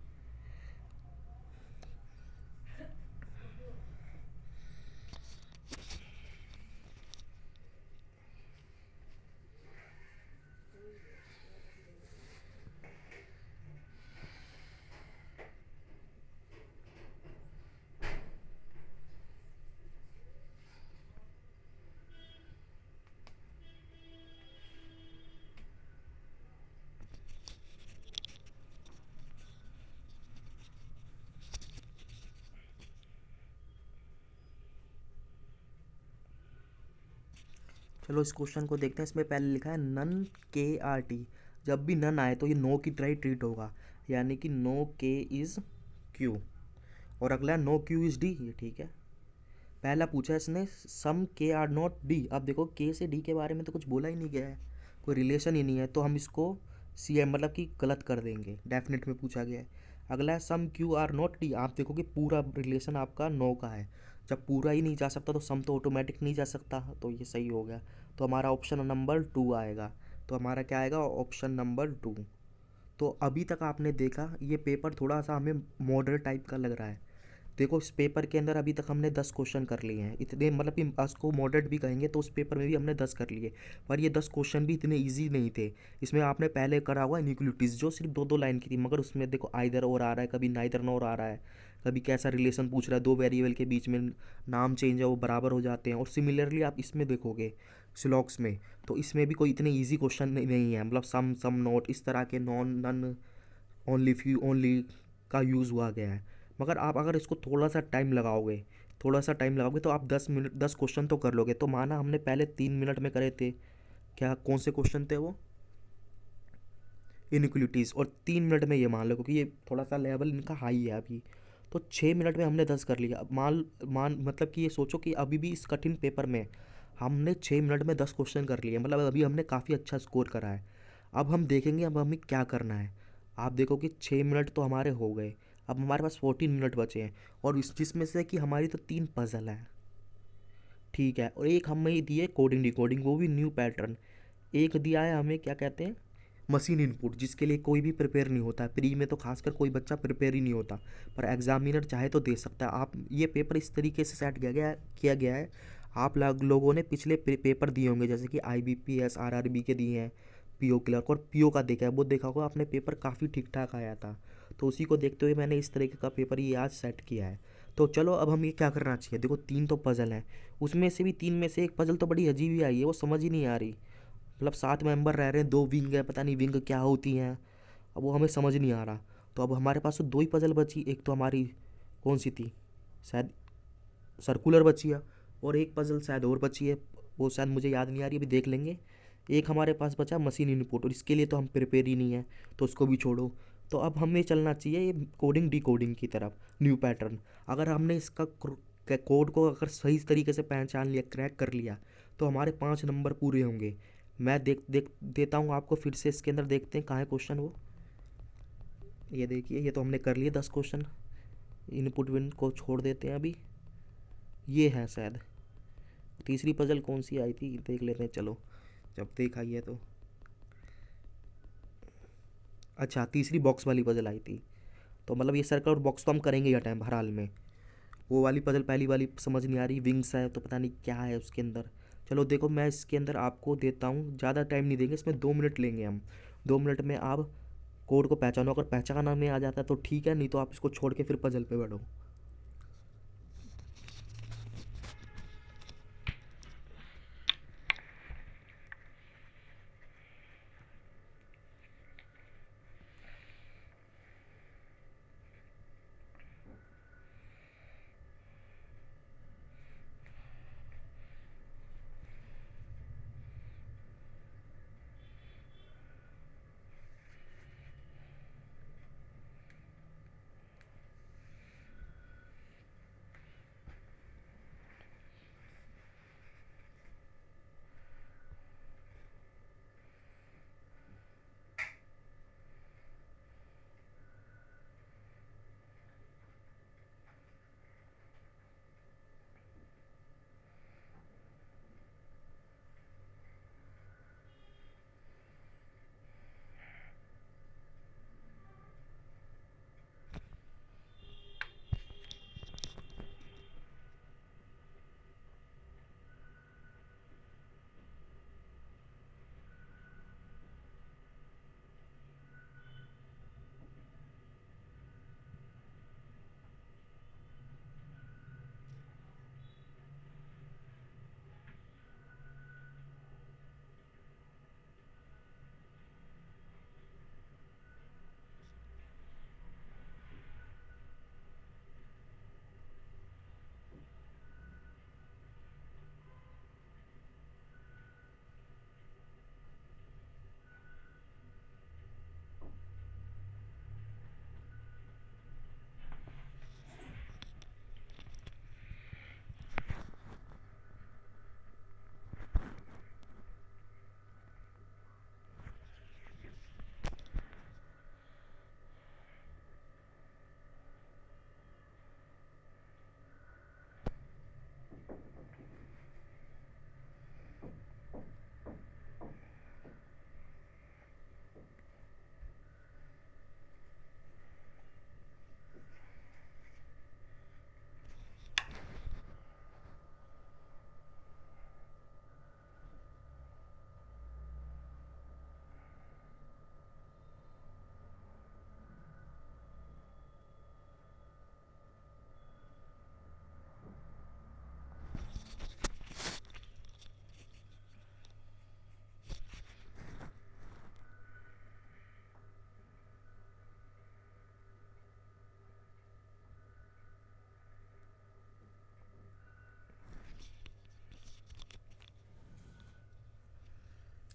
चलो इस क्वेश्चन को देखते हैं, इसमें पहले लिखा है नन के आर टी, जब भी नन आए तो ये नो की तरह ट्रीट होगा, यानी कि नो के इज़ क्यू। और अगला नो क्यू इज़ डी, ये ठीक है। पहला पूछा है इसने सम के आर नॉट डी, अब देखो के से डी के बारे में तो कुछ बोला ही नहीं गया है, कोई रिलेशन ही नहीं है, तो हम इसको सी एम मतलब कि गलत कर देंगे, डेफिनेट में पूछा गया है। अगला है सम क्यू आर नॉट डी, आप देखो कि पूरा रिलेशन आपका नो का है, जब पूरा ही नहीं जा सकता तो सम तो ऑटोमेटिक नहीं जा सकता, तो ये सही हो गया। तो हमारा ऑप्शन नंबर 2 आएगा, तो हमारा क्या आएगा, ऑप्शन नंबर 2। तो अभी तक आपने देखा ये पेपर थोड़ा सा हमें मॉडल टाइप का लग रहा है। देखो इस पेपर के अंदर अभी तक हमने 10 क्वेश्चन कर लिए हैं, इतने मतलब कि उसको मॉडरेट भी कहेंगे तो उस पेपर में भी हमने 10 कर लिए, पर ये 10 क्वेश्चन भी इतने इजी नहीं थे। इसमें आपने पहले करा हुआ इनइक्वालिटीज़ जो सिर्फ 2-2 लाइन की थी, मगर उसमें देखो आइदर और आ रहा है, कभी नाइदर नॉर आ रहा है, कभी कैसा रिलेशन पूछ रहा है, दो वेरिएबल के बीच में नाम चेंज है वो बराबर हो जाते हैं। और सिमिलरली आप इसमें देखोगे सिलॉक्स में, तो इसमें भी कोई इतने ईजी क्वेश्चन नहीं है, मतलब सम सम नॉट इस तरह के, non none only few only का यूज़ हुआ गया है। मगर आप अगर इसको थोड़ा सा टाइम लगाओगे तो आप 10 मिनट 10 क्वेश्चन तो कर लोगे। तो माना हमने पहले 3 मिनट में करे थे, क्या कौन से क्वेश्चन थे वो, इनइक्वलिटीज़, और 3 मिनट में ये मान लो, क्योंकि ये थोड़ा सा लेवल इनका हाई है अभी, तो 6 मिनट में हमने 10 कर लिया। अब मान मान मतलब कि ये सोचो कि अभी भी इस कठिन पेपर में हमने 6 मिनट में 10 क्वेश्चन कर लिए, मतलब अभी हमने काफ़ी अच्छा स्कोर करा है। अब हम देखेंगे अब हमें क्या करना है। आप देखो कि 6 मिनट तो हमारे हो गए, अब हमारे पास 14 मिनट बचे हैं, और इस जिसमें से कि हमारी तो 3 पजल है, ठीक है, और एक हमें दिए कोडिंग डिकोडिंग, वो भी न्यू पैटर्न। एक दिया है हमें क्या कहते हैं, मशीन इनपुट, जिसके लिए कोई भी प्रिपेयर नहीं होता, प्री में तो खासकर कोई बच्चा प्रिपेयर ही नहीं होता, पर एग्जामिनर चाहे तो दे सकता है। आप ये पेपर इस तरीके से सेट किया गया है। आप लोगों ने पिछले पेपर दिए होंगे, जैसे कि IBPS RRB के दिए हैं, PO क्लर्क और PO का देखा है, वो देखा होगा आपने, पेपर काफ़ी ठीक ठाक आया था, तो उसी को देखते हुए मैंने इस तरीके का पेपर ये आज सेट किया है। तो चलो अब हम ये क्या करना चाहिए, देखो 3 तो पज़ल हैं, उसमें से भी 3 में से एक पज़ल तो बड़ी अजीब ही आई है, वो समझ ही नहीं आ रही, मतलब 7 मेंबर रह रहे हैं, 2 विंग है, पता नहीं विंग क्या होती हैं, अब वो हमें समझ नहीं आ रहा। तो अब हमारे पास तो 2 ही पज़ल बची, एक तो हमारी कौन सी थी, शायद सर्कुलर बची है, और एक पज़ल शायद और बची है, वो शायद मुझे याद नहीं आ रही, अभी देख लेंगे। एक हमारे पास बचा मशीन इनपुट, और इसके लिए तो हम प्रिपेयर ही नहीं है, तो उसको भी छोड़ो। तो अब हमें चलना चाहिए ये कोडिंग डिकोडिंग की तरफ, न्यू पैटर्न। अगर हमने इसका कोड को अगर सही तरीके से पहचान लिया, क्रैक कर लिया, तो हमारे 5 नंबर पूरे होंगे। मैं देख देख देता हूँ आपको फिर से, इसके अंदर देखते हैं कहाँ है क्वेश्चन वो। ये देखिए, ये तो हमने कर लिए 10 क्वेश्चन। इनपुट विन को छोड़ देते हैं अभी। ये है शायद तीसरी पजल कौन सी आई थी, देख लेते हैं चलो, जब देखा ही है तो। अच्छा, तीसरी बॉक्स वाली पजल आई थी। तो मतलब ये सर्कल और बॉक्स तो हम करेंगे ही टाइम हर हाल में। वो वाली पजल पहली वाली समझ नहीं आ रही, विंग्स है तो पता नहीं क्या है उसके अंदर। चलो देखो, मैं इसके अंदर आपको देता हूँ, ज़्यादा टाइम नहीं देंगे इसमें, 2 मिनट लेंगे हम। 2 मिनट में आप कोड को पहचानो, अगर पहचाना में आ जाता है तो ठीक है, नहीं तो आप इसको छोड़ के फिर पजल पे बैठो।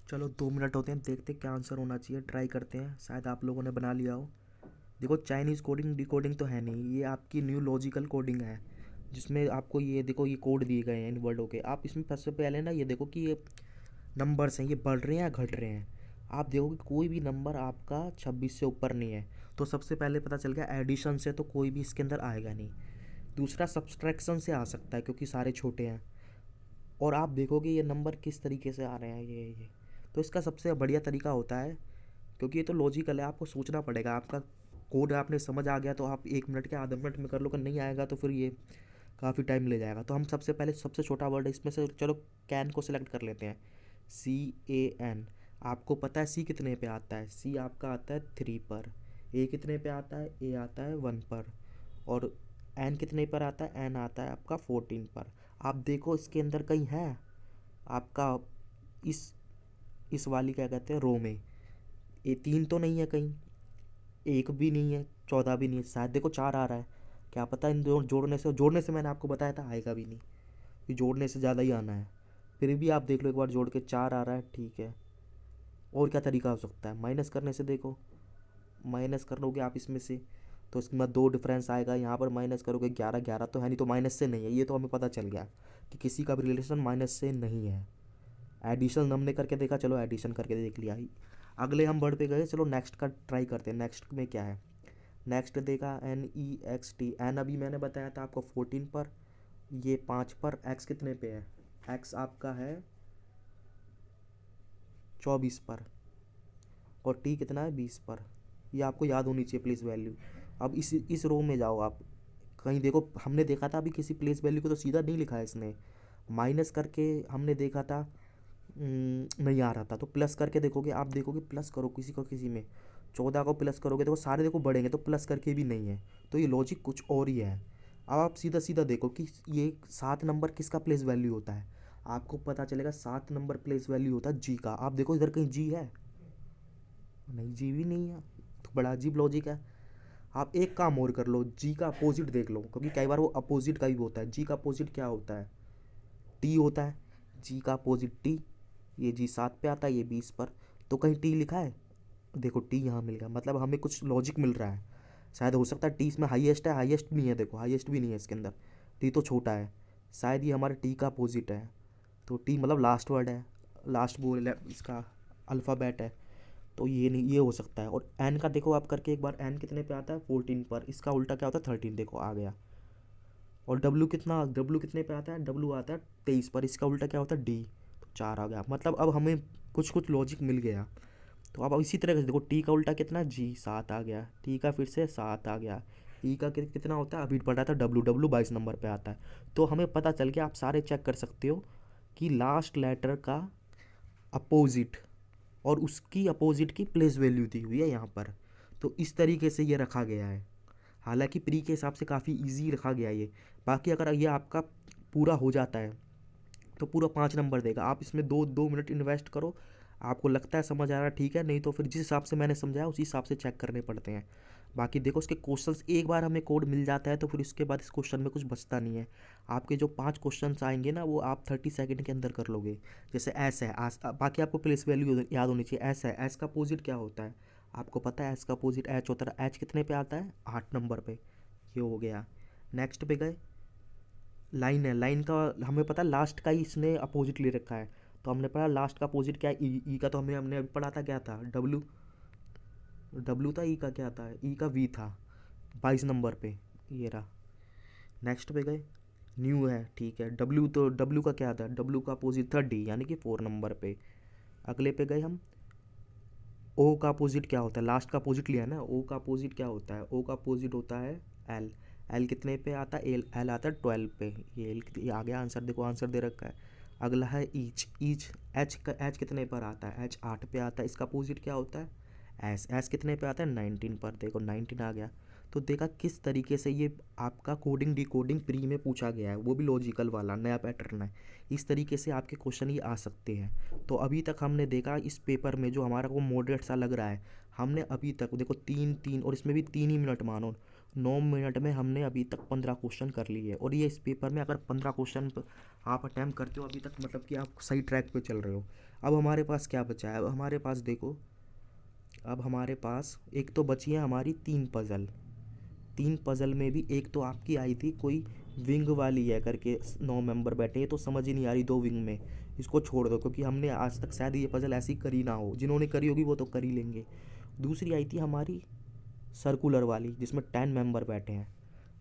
चलो 2 मिनट होते हैं, देखते क्या आंसर होना चाहिए, ट्राई करते हैं, शायद आप लोगों ने बना लिया हो। देखो, चाइनीज़ कोडिंग डिकोडिंग तो है नहीं, ये आपकी न्यू लॉजिकल कोडिंग है, जिसमें आपको ये देखो ये कोड दिए गए हैं इन वर्डों के। आप इसमें सबसे पहले ना ये देखो कि ये नंबर्स हैं, ये बढ़ रहे हैं या घट रहे हैं। आप देखो कि कोई भी नंबर आपका 26 से ऊपर नहीं है, तो सबसे पहले पता चल गया एडिशन से तो कोई भी इसके अंदर आएगा नहीं। दूसरा, सब्सट्रैक्शन से आ सकता है क्योंकि सारे छोटे हैं। और आप देखोगे ये नंबर किस तरीके से आ रहे हैं, ये तो इसका सबसे बढ़िया तरीका होता है, क्योंकि ये तो लॉजिकल है, आपको सोचना पड़ेगा। आपका कोड आपने समझ आ गया तो आप 1 मिनट के आधे मिनट में कर लो, अगर नहीं आएगा तो फिर ये काफ़ी टाइम ले जाएगा। तो हम सबसे पहले सबसे छोटा वर्ड है इसमें से, चलो कैन को सिलेक्ट कर लेते हैं, CAN। आपको पता है सी कितने पे आता है, सी आपका आता है 3 पर। ए कितने पे आता है, ए आता है 1 पर। और एन कितने पर आता है, एन आता है आपका 14 पर। आप देखो इसके अंदर कहीं है आपका, इस इस वाली क्या कहते हैं रो में, ये 3 तो नहीं है कहीं, 1 भी नहीं है, 14 भी नहीं है, शायद देखो 4 आ रहा है। क्या पता इन दोनों जोड़ने से मैंने आपको बताया था आएगा भी नहीं, ये जोड़ने से ज़्यादा ही आना है। फिर भी आप देख लो एक बार जोड़ के 4 आ रहा है, ठीक है। और क्या तरीका हो सकता है, माइनस करने से देखो, माइनस कर लोगे आप इसमें से तो इसके बाद 2 डिफरेंस आएगा। यहाँ पर माइनस करोगे 11 11 तो है नहीं, तो माइनस से नहीं है, ये तो हमें पता चल गया कि किसी का भी रिलेशन माइनस से नहीं है। एडिशन हमने करके देखा, चलो एडिशन करके देख लिया ही। अगले हम वर्ड पे गए, चलो नेक्स्ट का ट्राई करते हैं। नेक्स्ट में क्या है, नेक्स्ट देखा NEXT। एन अभी मैंने बताया था आपको 14 पर, ये 5 पर। एक्स कितने पे है, एक्स आपका है 24 पर, और टी कितना है 20 पर। ये आपको याद होनी चाहिए प्लेस वैल्यू। अब इस रो में जाओ आप, कहीं देखो, हमने देखा था अभी किसी प्लेस वैल्यू को तो सीधा नहीं लिखा है इसने, माइनस करके हमने देखा था। नहीं आ रहा था, तो प्लस करके देखोगे आप, देखोगे प्लस करो किसी को, किसी में 14 को प्लस करोगे तो वो सारे देखो बढ़ेंगे, तो प्लस करके भी नहीं है, तो ये लॉजिक कुछ और ही है। अब आप सीधा सीधा देखो कि ये 7 नंबर किसका प्लेस वैल्यू होता है, आपको पता चलेगा 7 नंबर प्लेस वैल्यू होता है जी का। आप देखो इधर कहीं जी है, नहीं जी भी नहीं है, तो बड़ा अजीब लॉजिक है। आप एक काम और कर लो, जी का अपोजिट देख लो, क्योंकि कई बार वो अपोजिट का भी होता है। जी का अपोजिट क्या होता है, टी होता है। जी का अपोजिट टी, ये जी 7 पे आता है, ये 20 पर, तो कहीं टी लिखा है, देखो टी यहाँ मिल गया, मतलब हमें कुछ लॉजिक मिल रहा है। शायद हो सकता है टी इसमें हाईएस्ट है, हाईएस्ट नहीं है, देखो हाईएस्ट भी नहीं है इसके अंदर, टी तो छोटा है, शायद ये हमारे टी का अपोजिट है। तो टी मतलब लास्ट वर्ड है, लास्ट बोल इसका अल्फ़ाबेट है, तो ये नहीं, ये हो सकता है। और एन का देखो आप करके एक बार, एन कितने पे आता है 14 पर, इसका उल्टा क्या होता है 13, देखो आ गया। और डब्ल्यू कितना, डब्ल्यू कितने पे आता है, डब्ल्यू आता है 23 पर, इसका उल्टा क्या होता है डी, तो 4 आ गया। मतलब अब हमें कुछ कुछ लॉजिक मिल गया। तो अब इसी तरह से देखो, टी का उल्टा कितना, जी 7 आ गया, टी का फिर से 7 आ गया, ई का कितना होता है, अभी पढ़ा था डब्ल्यू, डब्ल्यू 22 नंबर पे आता है। तो हमें पता चल गया, आप सारे चेक कर सकते हो कि लास्ट लेटर का अपोजिट और उसकी अपोजिट की प्लेस वैल्यू दी हुई है यहाँ पर। तो इस तरीके से ये रखा गया है, हालांकि प्री के हिसाब से काफ़ी इजी रखा गया है ये। बाकी अगर ये आपका पूरा हो जाता है तो पूरा 5 नंबर देगा। आप इसमें 2 मिनट इन्वेस्ट करो, आपको लगता है समझ आ रहा है ठीक है, नहीं तो फिर जिस हिसाब से मैंने समझाया उसी हिसाब से चेक करने पड़ते हैं। बाकी देखो उसके क्वेश्चंस, एक बार हमें कोड मिल जाता है तो फिर उसके बाद इस क्वेश्चन में कुछ बचता नहीं है। आपके जो 5 क्वेश्चंस आएंगे ना, वो आप 30 सेकंड के अंदर कर लोगे। जैसे एस है, बाकी आपको प्लेस वैल्यू याद होनी चाहिए। एस है, एस का अपोजिट क्या होता है, आपको पता है एस का अपोजिट एच होता है। एच कितने पे आता है 8 नंबर पे, ये हो गया। नेक्स्ट पे गए, लाइन है, लाइन का हमें पता है लास्ट का ही इसने अपोजिट ले रखा है, तो हमने पढ़ा लास्ट का अपोजिट क्या है, ई का तो हमने अभी पढ़ा था क्या था, डब्लू, डब्लू था। ई का क्या था, ई का वी था 22 नंबर पे, ये रहा। नेक्स्ट पे गए, न्यू है, ठीक है। डब्लू, तो डब्लू का क्या था, डब्लू का अपोजिट था डी, यानी कि 4 नंबर पे। अगले पे गए हम, ओ का अपोजिट क्या होता है, लास्ट का अपोजिट लिया ना, ओ का अपोजिट क्या होता है, ओ का अपोजिट होता है एल। एल कितने पे आता है, एल एल आता है 12 पे, ये आ गया आंसर, देखो आंसर दे रखा है। अगला है ईच, ईच एच का, एच कितने पर आता है, एच 8 पे आता है, इसका अपोजिट क्या होता है एस, एस कितने पे आता है 19 पर, देखो 19 आ गया। तो देखा किस तरीके से ये आपका कोडिंग डिकोडिंग प्री में पूछा गया है, वो भी लॉजिकल वाला नया पैटर्न है। इस तरीके से आपके क्वेश्चन ये आ सकते हैं। तो अभी तक हमने देखा इस पेपर में जो हमारा को मॉडरेट सा लग रहा है, हमने अभी तक देखो 3 3 और इसमें भी 3 ही मिनट मानो, 9 मिनट में हमने अभी तक 15 क्वेश्चन कर लिए। और ये इस पेपर में अगर 15 क्वेश्चन आप अटैम्प्ट करते हो अभी तक, मतलब कि आप सही ट्रैक पे चल रहे हो। अब हमारे पास क्या बचा है, अब हमारे पास देखो, अब हमारे पास एक तो बची है हमारी 3 पज़ल। 3 पज़ल में भी एक तो आपकी आई थी कोई विंग वाली है करके, 9 मेंबर बैठे, ये तो समझ ही नहीं आ रही 2 विंग में, इसको छोड़ दो, क्योंकि हमने आज तक शायद ये पज़ल ऐसी करी ना हो, जिन्होंने करी होगी वो तो कर ही लेंगे। दूसरी आई थी हमारी सर्कुलर वाली, जिसमें 10 मेंबर बैठे हैं,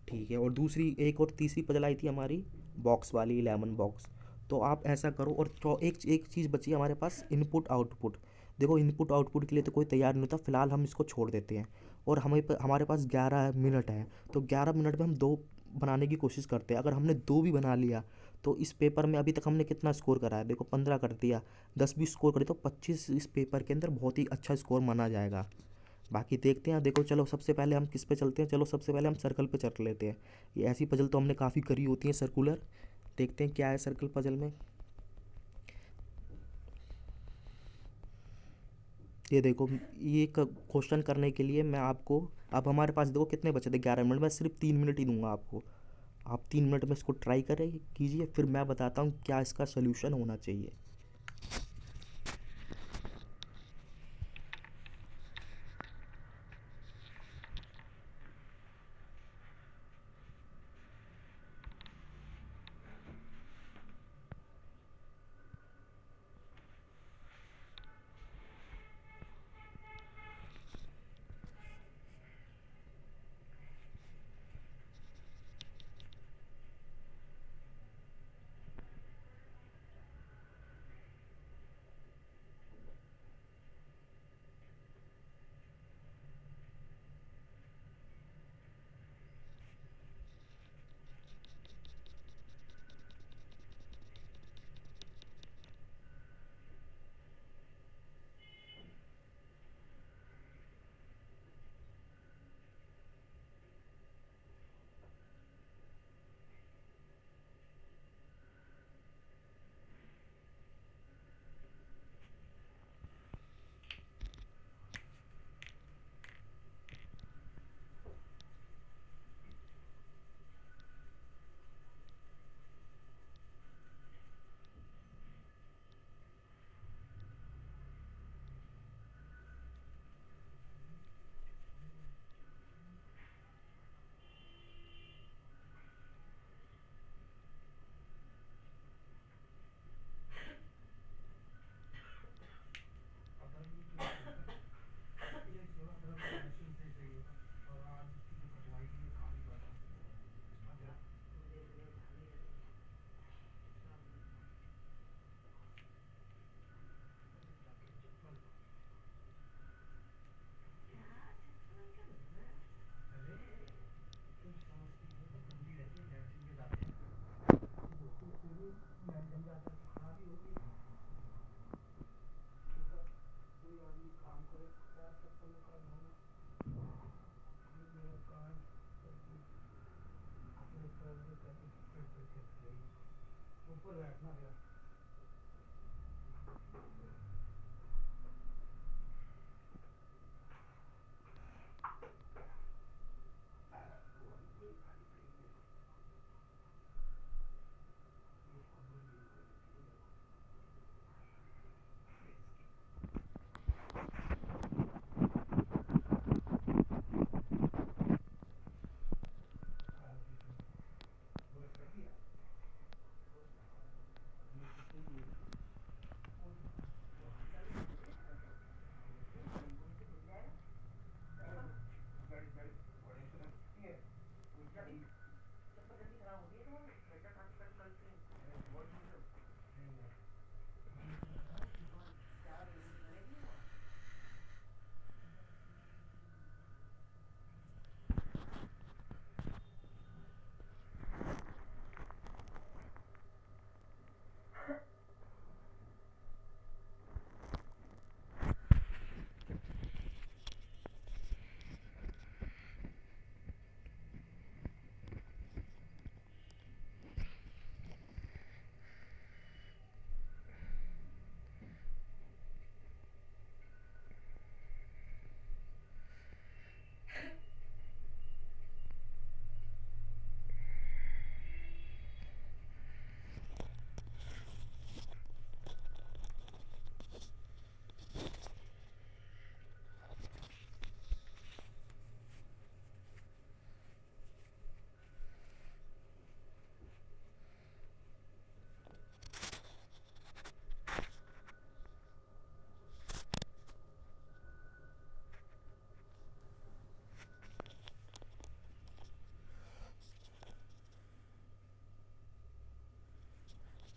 ठीक है। और दूसरी एक और तीसरी पज़ल आई थी हमारी बॉक्स वाली, 11 बॉक्स। तो आप ऐसा करो, और एक एक चीज़ बची है हमारे पास, इनपुट आउटपुट। देखो इनपुट आउटपुट के लिए तो कोई तैयार नहीं होता, फिलहाल हम इसको छोड़ देते हैं। और हमारे पास 11 मिनट है, तो 11 मिनट में हम 2 बनाने की कोशिश करते हैं। अगर हमने 2 भी बना लिया तो इस पेपर में अभी तक हमने कितना स्कोर करा है, देखो 15 कर दिया, 10 भी स्कोर करे तो 25 इस पेपर के अंदर बहुत ही अच्छा स्कोर माना जाएगा। बाकी देखते हैं, देखो चलो सबसे पहले हम किस पे चलते हैं, चलो सबसे पहले हम सर्कल पे चल लेते हैं। ये ऐसी पजल तो हमने काफ़ी करी होती हैं सर्कुलर। देखते हैं क्या है सर्कल पजल में। ये देखो, ये क्वेश्चन करने के लिए मैं आपको, अब हमारे पास देखो कितने बचे थे 11 मिनट, मैं सिर्फ 3 मिनट ही दूंगा आपको। आप 3 मिनट में इसको ट्राई करें कीजिए, फिर मैं बताता हूँ क्या इसका सोल्यूशन होना चाहिए।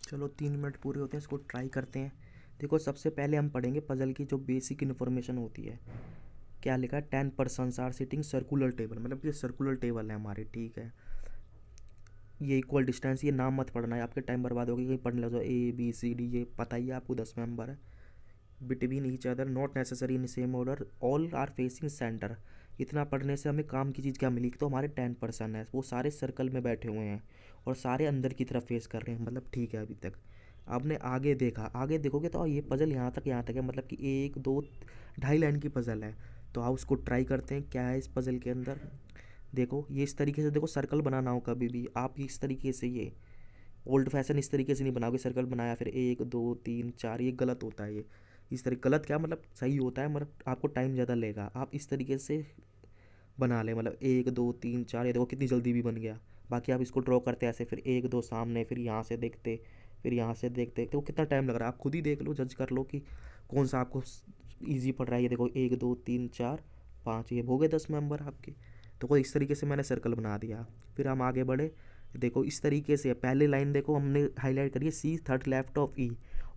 चलो 3 मिनट पूरे होते हैं, इसको ट्राई करते हैं। देखो सबसे पहले हम पढ़ेंगे पजल की जो बेसिक इन्फॉर्मेशन होती है। क्या लिखा है, 10 persons are sitting circular table, मतलब ये सर्कुलर टेबल है हमारी, ठीक है। ये इक्वल डिस्टेंस, ये नाम मत पढ़ना है, आपके टाइम बर्बाद होगी, कहीं पढ़ने लग जाओ ABCD, ये पता ही है आपको 10 मेंबर है। Between each other not necessary in same order all are facing centre. इतना पढ़ने से हमें काम की चीज़ क्या मिली, तो हमारे 10 पर्सन है, वो सारे सर्कल में बैठे हुए हैं और सारे अंदर की तरफ फेस कर रहे हैं, मतलब ठीक है अभी तक। आपने आगे देखा, आगे देखोगे तो ये पज़ल यहाँ तक है, मतलब कि 1 2 2.5 लाइन की पज़ल है। तो आप उसको ट्राई करते हैं, क्या है इस पज़ल के अंदर। देखो ये इस तरीके से, देखो सर्कल बनाना हो कभी भी आप इस तरीके से, ये ओल्ड फैशन इस तरीके से नहीं बनाओगे, सर्कल बनाया फिर 1 2 3 4, ये गलत होता है। ये इस तरीके गलत क्या मतलब सही होता है, मतलब आपको टाइम ज़्यादा लेगा, आप इस तरीके से बना लें, मतलब 1 2 3 4, ये देखो कितनी जल्दी भी बन गया। बाकी आप इसको ड्रॉ करते ऐसे, फिर 1 2 सामने, फिर यहाँ से देखते, फिर यहाँ से देखते, तो कितना टाइम लग रहा है आप खुद ही देख लो, जज कर लो कि कौन सा आपको ईजी पड़ रहा है। ये देखो 1 2 3 4 5, ये हो गए 10 मेंबर आपके। तो कोई इस तरीके से मैंने सर्कल बना दिया। फिर हम आगे बढ़े, देखो इस तरीके से पहले लाइन देखो हमने हाईलाइट करी है, सी थर्ड लेफ्ट ऑफ ई,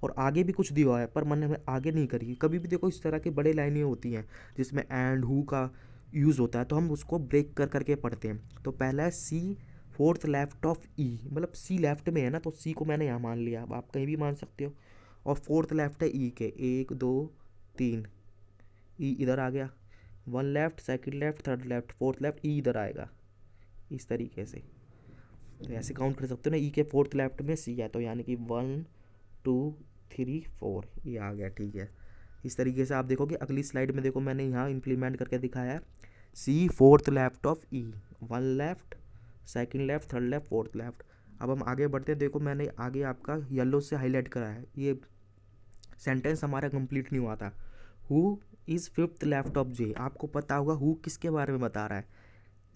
और आगे भी कुछ दिया है पर मैंने हमें आगे नहीं करी। कभी भी देखो इस तरह की बड़े लाइनें होती हैं जिसमें एंड हु का यूज़ होता है, तो हम उसको ब्रेक कर करके पढ़ते हैं। तो पहला है सी फोर्थ लेफ्ट ऑफ ई, मतलब सी लेफ्ट में है ना, तो सी को मैंने यहाँ मान लिया, अब आप कहीं भी मान सकते हो। और फोर्थ लेफ्ट है ई के, 1 2 3, ई इधर आ गया, 1 left, second left, third left, fourth left, E इधर आएगा इस तरीके से। तो ऐसे काउंट कर सकते हो ना, ई के फोर्थ लेफ्ट में सी है, तो यानी कि 1 2 3 4 ये आ गया, ठीक है। इस तरीके से आप देखोगे अगली स्लाइड में, देखो मैंने यहाँ इम्प्लीमेंट करके दिखाया है, C fourth left of E, 1 left, second left, third left, fourth left. अब हम आगे बढ़ते हैं, देखो मैंने आगे आपका येलो से हाईलाइट करा है, ये सेंटेंस हमारा कंप्लीट नहीं हुआ था। Who is fifth left of J, आपको पता होगा हु किसके बारे में बता रहा है,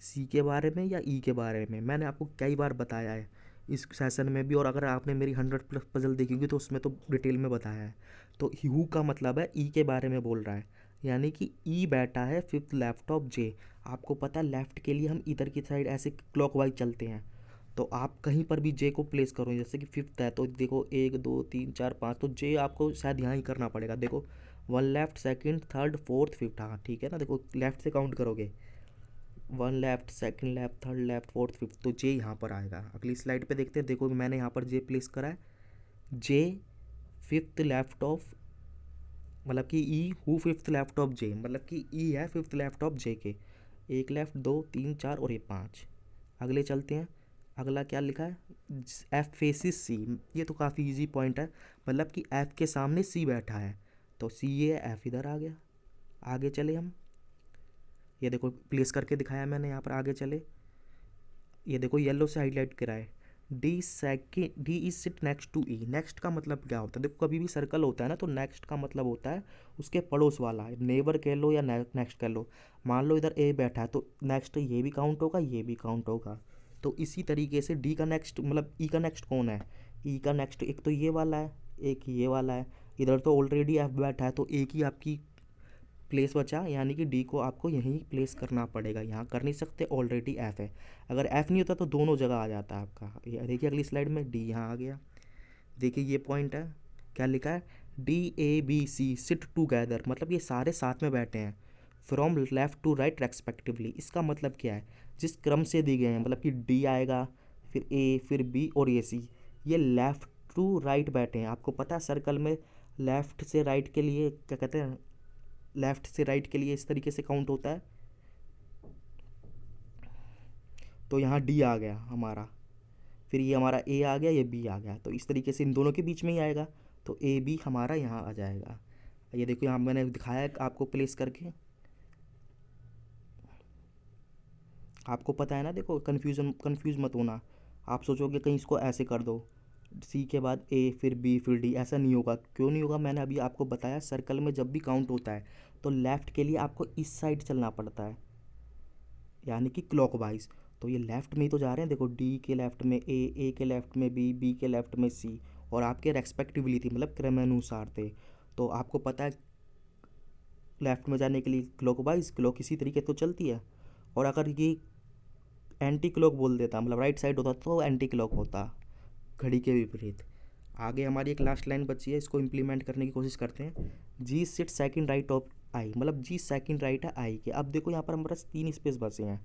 सी के बारे में या ई के बारे में। मैंने आपको कई बार बताया है इस सेशन में भी, और अगर आपने मेरी 100+ पजल देखी होगी तो उसमें तो डिटेल में बताया है। तो हु का मतलब है ई के बारे में बोल रहा है, यानी कि ई बैठा है फिफ्थ लेफ्ट ऑफ जे। आपको पता है लेफ्ट के लिए हम इधर की साइड ऐसे क्लॉकवाइज चलते हैं, तो आप कहीं पर भी जे को प्लेस करो, जैसे कि फिफ्थ है तो देखो 1 2 3 4 5, तो जे आपको शायद यहाँ ही करना पड़ेगा। देखो 1 left, second, third, fourth, fifth, हाँ ठीक है ना, देखो लेफ्ट से काउंट करोगे, 1 left, second left, third left, fourth, fifth, तो जे यहाँ पर आएगा। अगली स्लाइड पे देखते हैं, देखो मैंने यहाँ पर जे प्लेस करा है, जे फिफ्थ लेफ्ट ऑफ, मतलब कि E who fifth left of J, मतलब कि ई है फिफ्थ लेफ्ट ऑफ जे के। एक लेफ्ट, दो, तीन, चार और ये पाँच। अगले चलते हैं। अगला क्या लिखा है, एफ फेसिस सी। ये तो काफ़ी इजी पॉइंट है, मतलब कि एफ के सामने सी बैठा है, तो सी ये एफ इधर आ गया। आगे चले हम, ये देखो प्लेस करके दिखाया मैंने यहाँ पर। आगे चले, ये देखो येलो से हाईलाइट करा है, D is sit next to E. Next का मतलब क्या होता है, देखो कभी भी सर्कल होता है ना, तो नेक्स्ट का मतलब होता है उसके पड़ोस वाला, नेबर कह लो या नेक्स्ट कह लो। मान लो इधर ए बैठा है तो नेक्स्ट ये भी काउंट होगा, ये भी काउंट होगा। तो इसी तरीके से डी का नेक्स्ट मतलब ई का नेक्स्ट कौन है, ई का नेक्स्ट एक तो ये वाला है, एक ये वाला है। इधर तो ऑलरेडी एफ बैठा है, तो एक ही आपकी प्लेस बचा, यानी कि डी को आपको यहीं प्लेस करना पड़ेगा, यहाँ कर नहीं सकते, ऑलरेडी एफ है। अगर एफ नहीं होता तो दोनों जगह आ जाता है आपका। ये देखिए अगली स्लाइड में डी यहाँ आ गया। देखिए ये पॉइंट है, क्या लिखा है, D A B C sit together, मतलब ये सारे साथ में बैठे हैं, from left to right respectively. इसका मतलब क्या है, जिस क्रम से दी गए हैं, मतलब कि डी आएगा, फिर ए, फिर बी और ये सी, ये लेफ़्ट टू राइट बैठे हैं। आपको पता है सर्कल में लेफ़्ट से राइट के लिए क्या कहते हैं, लेफ़्ट से राइट के लिए इस तरीके से काउंट होता है। तो यहाँ डी आ गया हमारा, फिर ये हमारा ए आ गया, ये बी आ गया, तो इस तरीके से इन दोनों के बीच में ही आएगा, तो ए बी हमारा यहाँ आ जाएगा। ये देखो यहाँ मैंने दिखाया है आपको प्लेस करके, आपको पता है ना। देखो कंफ्यूज मत होना, आप सोचोगे कहीं इसको ऐसे कर दो, सी के बाद ए फिर बी फिर डी, ऐसा नहीं होगा। क्यों नहीं होगा, मैंने अभी आपको बताया, सर्कल में जब भी काउंट होता है तो लेफ़्ट के लिए आपको इस साइड चलना पड़ता है, यानी कि क्लॉकवाइज। तो ये लेफ़्ट में ही तो जा रहे हैं, देखो डी के लेफ़्ट में ए के लेफ़्ट में बी, बी के लेफ़्ट में सी, और आपके रेस्पेक्टिवली थी, मतलब क्रमानुसार थे। तो आपको पता है लेफ़्ट में जाने के लिए क्लॉकवाइज, क्लॉक इसी तरीके तो चलती है। और अगर ये एंटी क्लॉक बोल देता, मतलब राइट साइड होता तो एंटी क्लॉक होता, घड़ी के विपरीत। आगे हमारी एक लास्ट लाइन बची है, इसको इम्प्लीमेंट करने की कोशिश करते हैं। जी सिट सेकंड राइट ऑफ आई, मतलब जी सेकंड राइट है आई के। अब देखो यहाँ पर हमारे पास 3 स्पेस बचे हैं,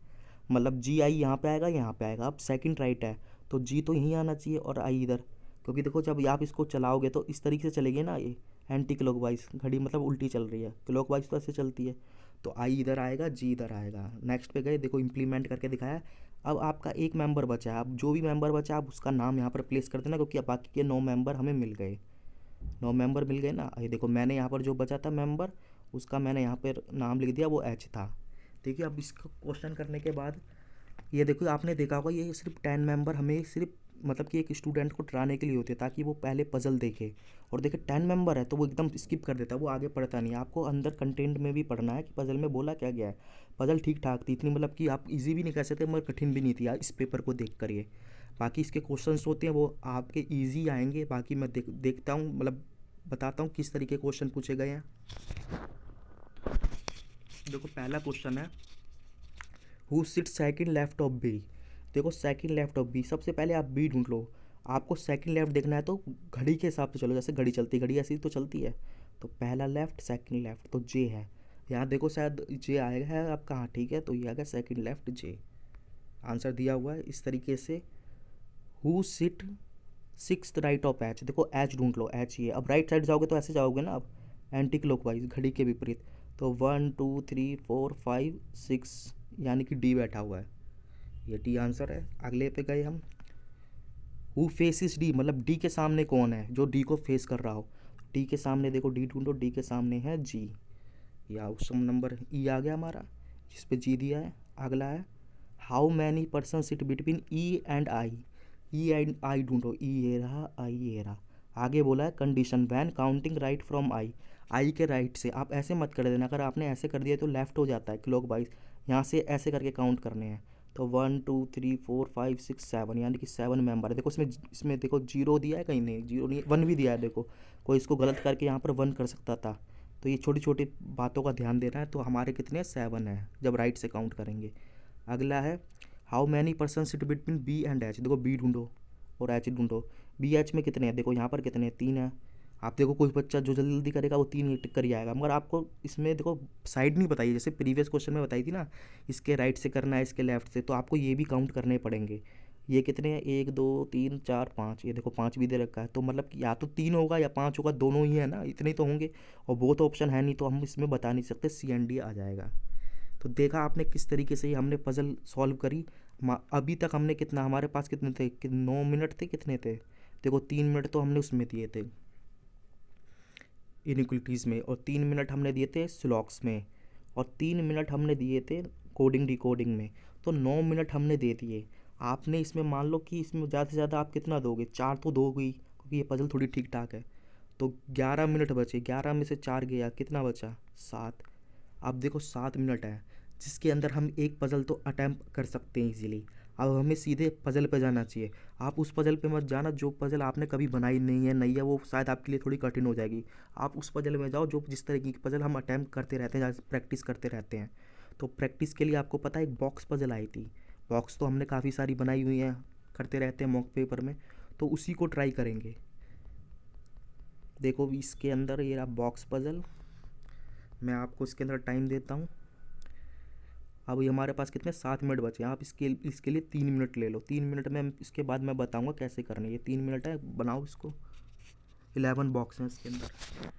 मतलब जी आई यहाँ पे आएगा, यहाँ पे आएगा। अब सेकंड राइट है तो जी तो यहीं आना चाहिए और आई इधर, क्योंकि देखो जब आप इसको चलाओगे तो इस तरीके से चलेगी ना, ये एंटी क्लॉकवाइज घड़ी मतलब उल्टी चल रही है, क्लॉकवाइज तो ऐसे चलती है। तो आई इधर आएगा, जी इधर आएगा। नेक्स्ट पे गए, देखो इम्प्लीमेंट करके दिखाया। अब आपका एक मेंबर बचा है, अब जो भी मेंबर बचा है आप उसका नाम यहाँ पर प्लेस कर देना, क्योंकि अब बाकी के 9 मेंबर हमें मिल गए, 9 मेंबर मिल गए ना। ये देखो मैंने यहाँ पर जो बचा था मेंबर, उसका मैंने यहाँ पर नाम लिख दिया, वो एच था। देखिए अब इसको क्वेश्चन करने के बाद ये देखो आपने देखा होगा, ये सिर्फ 10 मेंबर हमें सिर्फ मतलब कि एक स्टूडेंट को डराने के लिए होते हैं, ताकि वो पहले पजल देखे, और देखे 10 मेंबर है तो वो एकदम स्किप कर देता है, वो आगे पढ़ता नहीं है। आपको अंदर कंटेंट में भी पढ़ना है कि पजल में बोला क्या गया है। पजल ठीक ठाक थी, इतनी मतलब कि आप इजी भी नहीं कह सकते मगर कठिन भी नहीं थी यार, इस पेपर को देख कर। ये बाकी इसके क्वेश्चंस होते हैं वो आपके ईजी आएंगे, बाकी मैं देखता हूँ, मतलब बताता हूँ किस तरीके क्वेश्चन पूछे गए हैं। देखो पहला क्वेश्चन है, who sit second left of B. देखो सेकंड लेफ्ट ऑफ बी, सबसे पहले आप बी ढूंढ लो। आपको सेकंड लेफ्ट देखना है तो घड़ी के हिसाब से चलो, जैसे घड़ी चलती है, घड़ी ऐसी तो चलती है। तो पहला लेफ्ट सेकंड लेफ्ट, तो जे है यहाँ, देखो शायद जे आएगा है आपका, हाँ ठीक है, तो ये आएगा सेकंड लेफ्ट जे, आंसर दिया हुआ है इस तरीके से। Who sit six right of H, देखो एच ढूंढ लो, एच ये। अब राइट साइड जाओगे तो ऐसे जाओगे ना, अब एंटी क्लॉकवाइज घड़ी के विपरीत। तो 1 2 3 4 5 6, यानी कि डी बैठा हुआ है, ये डी आंसर है। अगले पे गए हम, हु फेसिस डी, मतलब डी के सामने कौन है जो डी को फेस कर रहा हो। डी के सामने देखो, डी ढूंढो, डी के सामने है जी, या ऑप्शन नंबर ई आ गया हमारा, जिस पे जी दिया है। अगला है, how many person sit between E and I. E and I ढूंढो, ई ये रहा, आई ये रहा। आगे बोला है condition when counting right from I, I के राइट से। आप ऐसे मत कर देना, अगर आपने ऐसे कर दिया तो लेफ्ट हो जाता है क्लॉक वाइज, यहाँ से ऐसे करके काउंट करने हैं। तो 1 2 3 4 5 6 7, यानी कि 7 मेंबर है। देखो इसमें देखो जीरो दिया है, कहीं नहीं जीरो नहीं, 1 भी दिया है। देखो कोई इसको गलत करके यहाँ पर 1 कर सकता था, तो ये छोटी छोटी बातों का ध्यान देना है। तो हमारे कितने 7 है जब राइट से काउंट करेंगे। अगला है, how many person sit between B and H. देखो बी ढूंढो और एच ढूंढो, बी एच में कितने हैं, देखो यहाँ पर कितने हैं, 3 है। आप देखो कोई बच्चा जो जल्दी जल्दी करेगा वो 3 ही टिक कर ही आएगा, मगर आपको इसमें देखो साइड नहीं बताई, जैसे प्रीवियस क्वेश्चन में बताई थी ना, इसके राइट से करना है, इसके लेफ्ट से, तो आपको ये भी काउंट करने पड़ेंगे। ये कितने हैं, 1 2 3 4 5, ये देखो 5 भी दे रखा है, तो मतलब कि या तो 3 होगा या 5 होगा, दोनों ही है ना, इतने ही तो होंगे। और वो तो ऑप्शन है नहीं, तो हम इसमें बता नहीं सकते, सी एंड डी आ जाएगा। तो देखा आपने किस तरीके से ही हमने पज़ल सॉल्व करी। अभी तक हमने कितना, हमारे पास कितने थे, 9 मिनट थे, कितने थे, देखो 3 मिनट तो हमने उसमें दिए थे इनिक्विटीज़ में, और 3 मिनट हमने दिए थे स्लॉक्स में, और 3 मिनट हमने दिए थे कोडिंग डिकोडिंग में। तो 9 मिनट हमने दे दिए। आपने इसमें मान लो कि इसमें ज़्यादा से ज़्यादा आप कितना दोगे, 4 तो दोगे ही, क्योंकि ये पजल थोड़ी ठीक ठाक है। तो 11 मिनट बचे, 11 में से 4 गया, कितना बचा, 7। अब देखो 7 मिनट है, जिसके अंदर हम एक पज़ल तो अटैम्प्ट कर सकते हैं इजीली। अब हमें सीधे पज़ल पे जाना चाहिए। आप उस पज़ल पे मत जाना जो पज़ल आपने कभी बनाई नहीं है, वो शायद आपके लिए थोड़ी कठिन हो जाएगी। आप उस पज़ल में जाओ जो जिस तरीके की पज़ल हम अटैम्प्ट करते रहते हैं, प्रैक्टिस करते रहते हैं। तो प्रैक्टिस के लिए आपको पता है एक बॉक्स पज़ल आई थी। बॉक्स तो हमने काफ़ी सारी बनाई हुई हैं, करते रहते हैं मॉक पेपर में, तो उसी को ट्राई करेंगे। देखो इसके अंदर ये रहा बॉक्स पज़ल, मैं आपको इसके अंदर टाइम देता हूँ। अब ये हमारे पास कितने, 7 मिनट बचे हैं। आप इसके लिए 3 मिनट ले लो, 3 मिनट में इसके बाद मैं बताऊंगा कैसे करना है। ये 3 मिनट है, बनाओ इसको। 11 बॉक्स हैं इसके अंदर।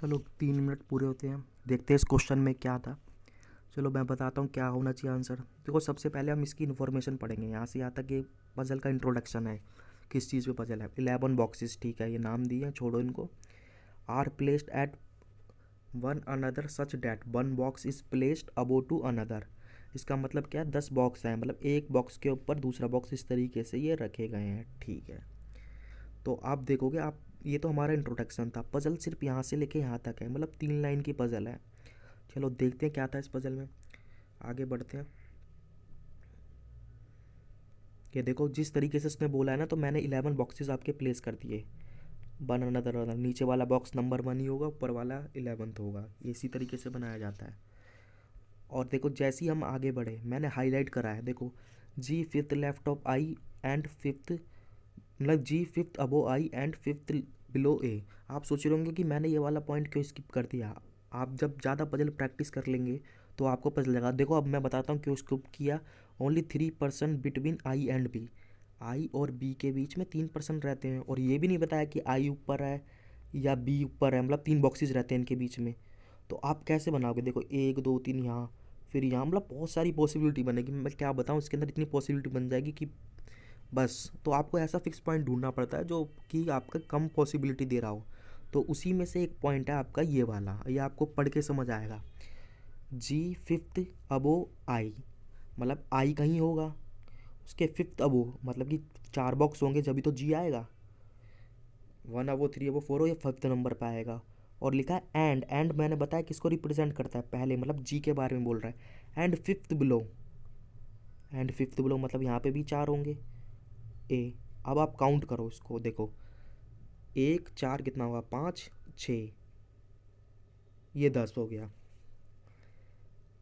चलो 3 मिनट पूरे होते हैं, देखते हैं इस क्वेश्चन में क्या था। चलो मैं बताता हूँ क्या होना चाहिए आंसर। देखो सबसे पहले हम इसकी इन्फॉर्मेशन पढ़ेंगे। यहाँ से यहाँ तक ये पज़ल का इंट्रोडक्शन है, किस चीज़ पे पज़ल है। 11 बॉक्सेस, ठीक है, ये नाम दिए हैं, छोड़ो इनको। Are placed at one another such that one box is placed above to another. इसका मतलब क्या है, 10 बॉक्स हैं, मतलब एक बॉक्स के ऊपर दूसरा बॉक्स इस तरीके से ये रखे गए हैं। ठीक है, तो आप देखोगे आप, ये तो हमारा इंट्रोडक्शन था। पज़ल सिर्फ यहाँ से लेके यहाँ तक है, मतलब 3 लाइन की पज़ल है। चलो देखते हैं क्या था इस पज़ल में, आगे बढ़ते हैं। ये देखो जिस तरीके से इसने बोला है ना, तो मैंने 11 बॉक्सेस आपके प्लेस कर दिए। वन अनदर अनदर, नीचे वाला बॉक्स नंबर 1 ही होगा, ऊपर वाला 11th होगा। ये इसी तरीके से बनाया जाता है। और देखो जैसे ही हम आगे बढ़े, मैंने हाईलाइट करा है, देखो G fifth left of I and fifth, मतलब G fifth above I and fifth below A. आप सोच रहे होंगे कि मैंने ये वाला पॉइंट क्यों स्किप कर दिया। आप जब ज़्यादा पजल प्रैक्टिस कर लेंगे तो आपको पता लगा। देखो अब मैं बताता हूँ क्यों स्किप किया। Only 3% between I and B, I और बी के बीच में 3% रहते हैं। और ये भी नहीं बताया कि आई ऊपर है या बी ऊपर है, मतलब 3 बॉक्सेस रहते हैं इनके बीच में। तो आप कैसे बनाओगे, देखो 1 2 3 यहाँ, फिर यहाँ, मतलब बहुत सारी पॉसिबिलिटी बनेगी। मैं क्या बताऊँ, इसके अंदर इतनी पॉसिबिलिटी बन जाएगी कि बस। तो आपको ऐसा फिक्स पॉइंट ढूंढना पड़ता है जो कि आपका कम पॉसिबिलिटी दे रहा हो। तो उसी में से एक पॉइंट है आपका ये वाला, ये आपको पढ़ के समझ आएगा। जी फिफ्थ अबो आई, मतलब आई कहीं होगा, उसके फिफ्थ अबो मतलब कि 4 बॉक्स होंगे जब भी तो जी आएगा। 1 अबो 3 अबो 4 हो, ये फिफ्थ नंबर पे आएगा। और लिखा है एंड, एंड मैंने बताया किसको रिप्रेजेंट करता है, पहले मतलब जी के बारे में बोल रहा है। And fifth below, and fifth below मतलब यहाँ पे भी 4 होंगे ए। अब आप काउंट करो इसको, देखो 1 4 कितना होगा, 5 6, ये 10 हो गया।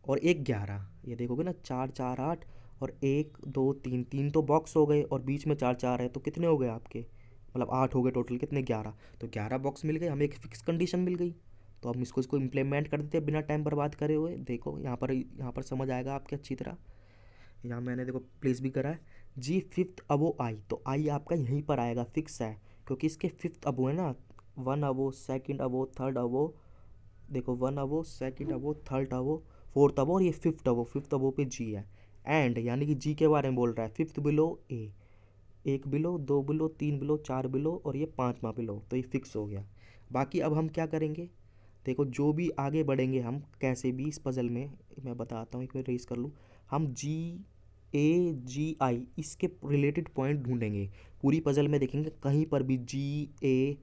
और एक 11, ये देखोगे ना 4 4 8, और 1 2 3, 3 तो बॉक्स हो गए और बीच में 4 4 है, तो कितने हो गए आपके, मतलब 8 हो गए टोटल, कितने 11। तो 11 बॉक्स मिल गए, हमें एक फिक्स कंडीशन मिल गई। तो हम इसको इम्प्लीमेंट कर देते हैं बिना टाइम बर्बाद करे हुए। देखो यहाँ पर समझ आएगा आपके अच्छी तरह। यहाँ मैंने देखो प्लेस भी करा है, जी फिफ्थ अबो आई, तो आई आपका यहीं पर आएगा, फिक्स है, क्योंकि इसके फिफ्थ अबो है ना। 1 अबो, सेकंड अबो, थर्ड अबो, देखो 1 अबो, सेकंड अबो, थर्ड अबो, फोर्थ अबो, और ये फिफ्थ अबो, फिफ्थ अबो पे जी है। एंड यानी कि जी के बारे में बोल रहा है, फिफ्थ बिलो ए, 1 बिलो, 2 बिलो, 3 बिलो, 4 बिलो, और ये 5वां बिलो, तो ये फिक्स हो गया। बाकी अब हम क्या करेंगे, देखो जो भी आगे बढ़ेंगे हम कैसे भी इस पज़ल में, मैं बताता हूँ, एक बार रेस कर लूँ। हम जी ए जी आई इसके रिलेटेड पॉइंट ढूंढेंगे। पूरी पज़ल में देखेंगे कहीं पर भी जी ए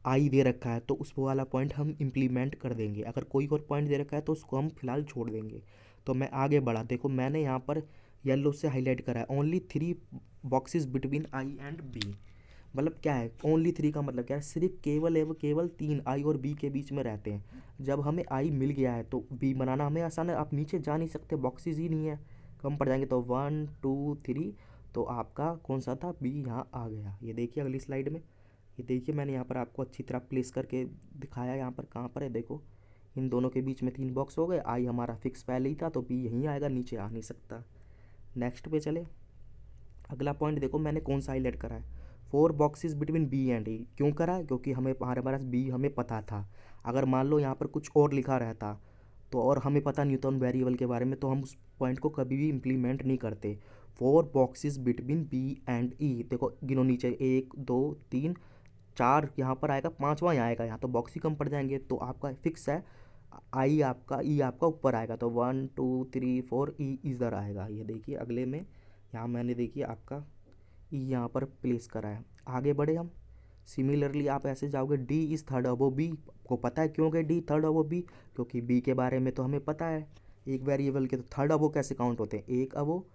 आई दे रखा है तो उस वाला पॉइंट हम इम्प्लीमेंट कर देंगे। अगर कोई और पॉइंट दे रखा है तो उसको हम फिलहाल छोड़ देंगे। तो मैं आगे बढ़ा, देखो मैंने यहाँ पर येलो से हाईलाइट करा है, only 3 boxes between I and B. मतलब क्या है ओनली 3 का मतलब क्या है, सिर्फ केवल एवं केवल 3 आई और बी के बीच में रहते हैं। जब हमें आई मिल गया है तो बी बनाना हमें आसान है। आप नीचे जा नहीं सकते, बॉक्सेस ही नहीं है, कम पड़ जाएंगे। तो 1 2 3, तो आपका कौन सा था, बी यहाँ आ गया। ये देखिए अगली स्लाइड में, ये देखिए मैंने यहाँ पर आपको अच्छी तरह प्लेस करके दिखाया। यहाँ पर कहाँ पर है, देखो इन दोनों के बीच में 3 बॉक्स हो गए। आई हमारा फिक्स पहले ही था तो बी यहीं आएगा, नीचे आ नहीं सकता। नेक्स्ट पे चले, अगला पॉइंट देखो मैंने कौन सा हाईलाइट करा है, 4 बॉक्सेस बिटवीन बी एंड ए। क्यों करा है, क्योंकि हमारे पास बी हमें पता था। अगर मान लो यहाँ पर कुछ और लिखा रहता तो, और हमें पता नहीं था उन वेरिएबल के बारे में, तो हम उस पॉइंट को कभी भी इम्प्लीमेंट नहीं करते। 4 बॉक्सेस बिटवीन बी एंड ई, देखो गिनो नीचे, 1 2 3 4 यहाँ पर आएगा, 5वां यहाँ आएगा, यहाँ तो बॉक्स ही कम पड़ जाएंगे। तो आपका फिक्स है, आई आपका ई आपका ऊपर आएगा, तो 1 2 3 4 ई इधर आएगा। ये देखिए अगले में, यहाँ मैंने देखिए आपका ई यहाँ पर प्लेस करा है। आगे बढ़े हम, सिमिलरली आप ऐसे जाओगे, D is third above B. आपको पता है क्यों गए डी थर्ड अबो बी, क्योंकि बी के बारे में तो हमें पता है एक वेरिएबल के। तो थर्ड अबो कैसे काउंट होते हैं, 1 अबो,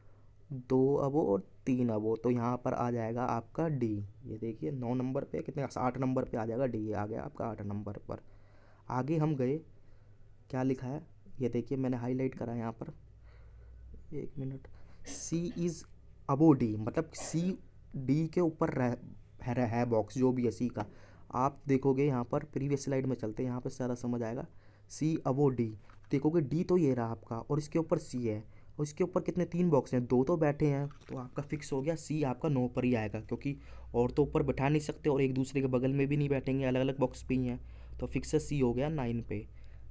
2 अबो और 3 अबो, तो यहाँ पर आ जाएगा आपका डी। ये देखिए 9 नंबर पे, कितने 8 नंबर पे आ जाएगा डी, ये आ गया आपका 8 नंबर पर। आगे हम गए, क्या लिखा है ये देखिए मैंने हाईलाइट करा है यहाँ पर, 1 minute. C is above D, मतलब सी डी के ऊपर है बॉक्स जो भी है सी का। आप देखोगे यहाँ पर, प्रीवियस स्लाइड में चलते हैं, यहाँ पर ज़्यादा समझ आएगा। सी अबो डी, देखोगे डी तो ये रहा आपका, और इसके ऊपर सी है, और इसके ऊपर कितने 3 बॉक्स हैं, 2 तो बैठे हैं, तो आपका फिक्स हो गया सी आपका 9 पर ही आएगा, क्योंकि और तो ऊपर बैठा नहीं सकते और एक दूसरे के बगल में भी नहीं बैठेंगे, अलग अलग बॉक्स पे ही हैं। तो फिक्स है सी हो गया 9 पे।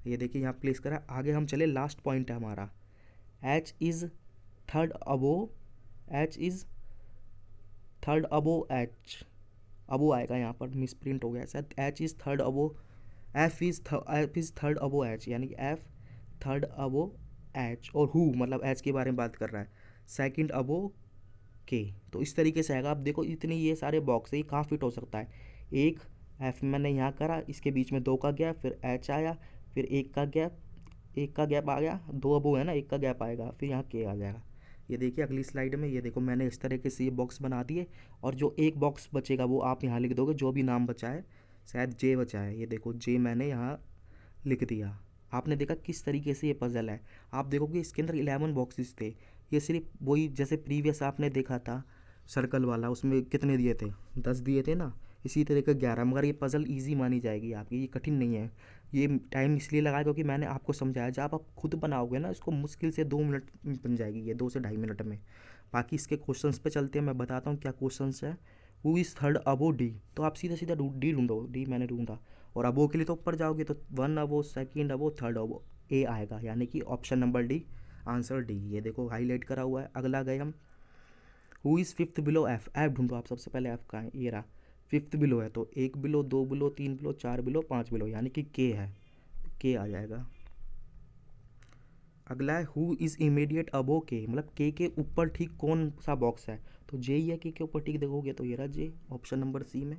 ये देखिए यहाँ प्लेस करा। आगे हम चले, लास्ट पॉइंट है हमारा, H is third above, H is third above H, above आएगा यहाँ पर, मिस प्रिंट हो गया शायद, H is third above, F is third above H, यानी कि एफ थर्ड अबो एच, और हु मतलब एच के बारे में बात कर रहा है, सेकंड अबो के। तो इस तरीके से आएगा। आप देखो इतने ये सारे बॉक्स है, ये कहाँ फिट हो सकता है। एक एफ मैंने यहाँ करा, इसके बीच में 2 का गैप, फिर एच आया, फिर एक का गैप आ गया, 2 अब वो है ना, एक का गैप आएगा, फिर यहाँ के आ जाएगा। ये देखिए अगली स्लाइड में, ये देखो मैंने इस तरीके से ये बॉक्स बना दिए, और जो एक बॉक्स बचेगा वो आप यहाँ लिख दोगे, जो भी नाम बचा है, शायद जे बचा है, ये देखो जे मैंने यहाँ लिख दिया। आपने देखा किस तरीके से ये पजल है। आप देखोगे इसके अंदर 11 बॉक्सेस थे। ये सिर्फ वही जैसे प्रीवियस आपने देखा था सर्कल वाला, उसमें कितने दिए थे, 10 दिए थे ना, इसी तरह का 11। मगर ये पजल इजी मानी जाएगी आपकी, ये कठिन नहीं है। ये टाइम इसलिए लगाया क्योंकि मैंने आपको समझाया, जब आप खुद बनाओगे ना इसको, मुश्किल से 2 मिनट में बन जाएगी ये, 2 से ढाई मिनट में। बाकी इसके क्वेश्चंस पे चलते हैं, मैं बताता हूँ क्या क्वेश्चंस है। Who is third above D, तो आप सीधा सीधा डी ढूंढो, डी मैंने ढूंढा। और अबो के लिए तो ऊपर जाओगे तो 1 अबो, सेकंड अबो, थर्ड अबो, ए आएगा, यानी कि option number D, answer D. ये देखो हाईलाइट करा हुआ है। अगला गए हम, who is fifth below F, F ढूंढो आप सबसे पहले, एफ का है, ये रहा फिफ्थ बिलो है, तो 1 below, 2 below, 3 below, 4 below, 5 below, यानी कि के है, के आ जाएगा। अगला है हु इज़ इमीडिएट अबो के, मतलब के ऊपर ठीक कौन सा बॉक्स है, तो जे ही है, के ऊपर ठीक देखोगे तो ये रहा जे, ऑप्शन नंबर सी में।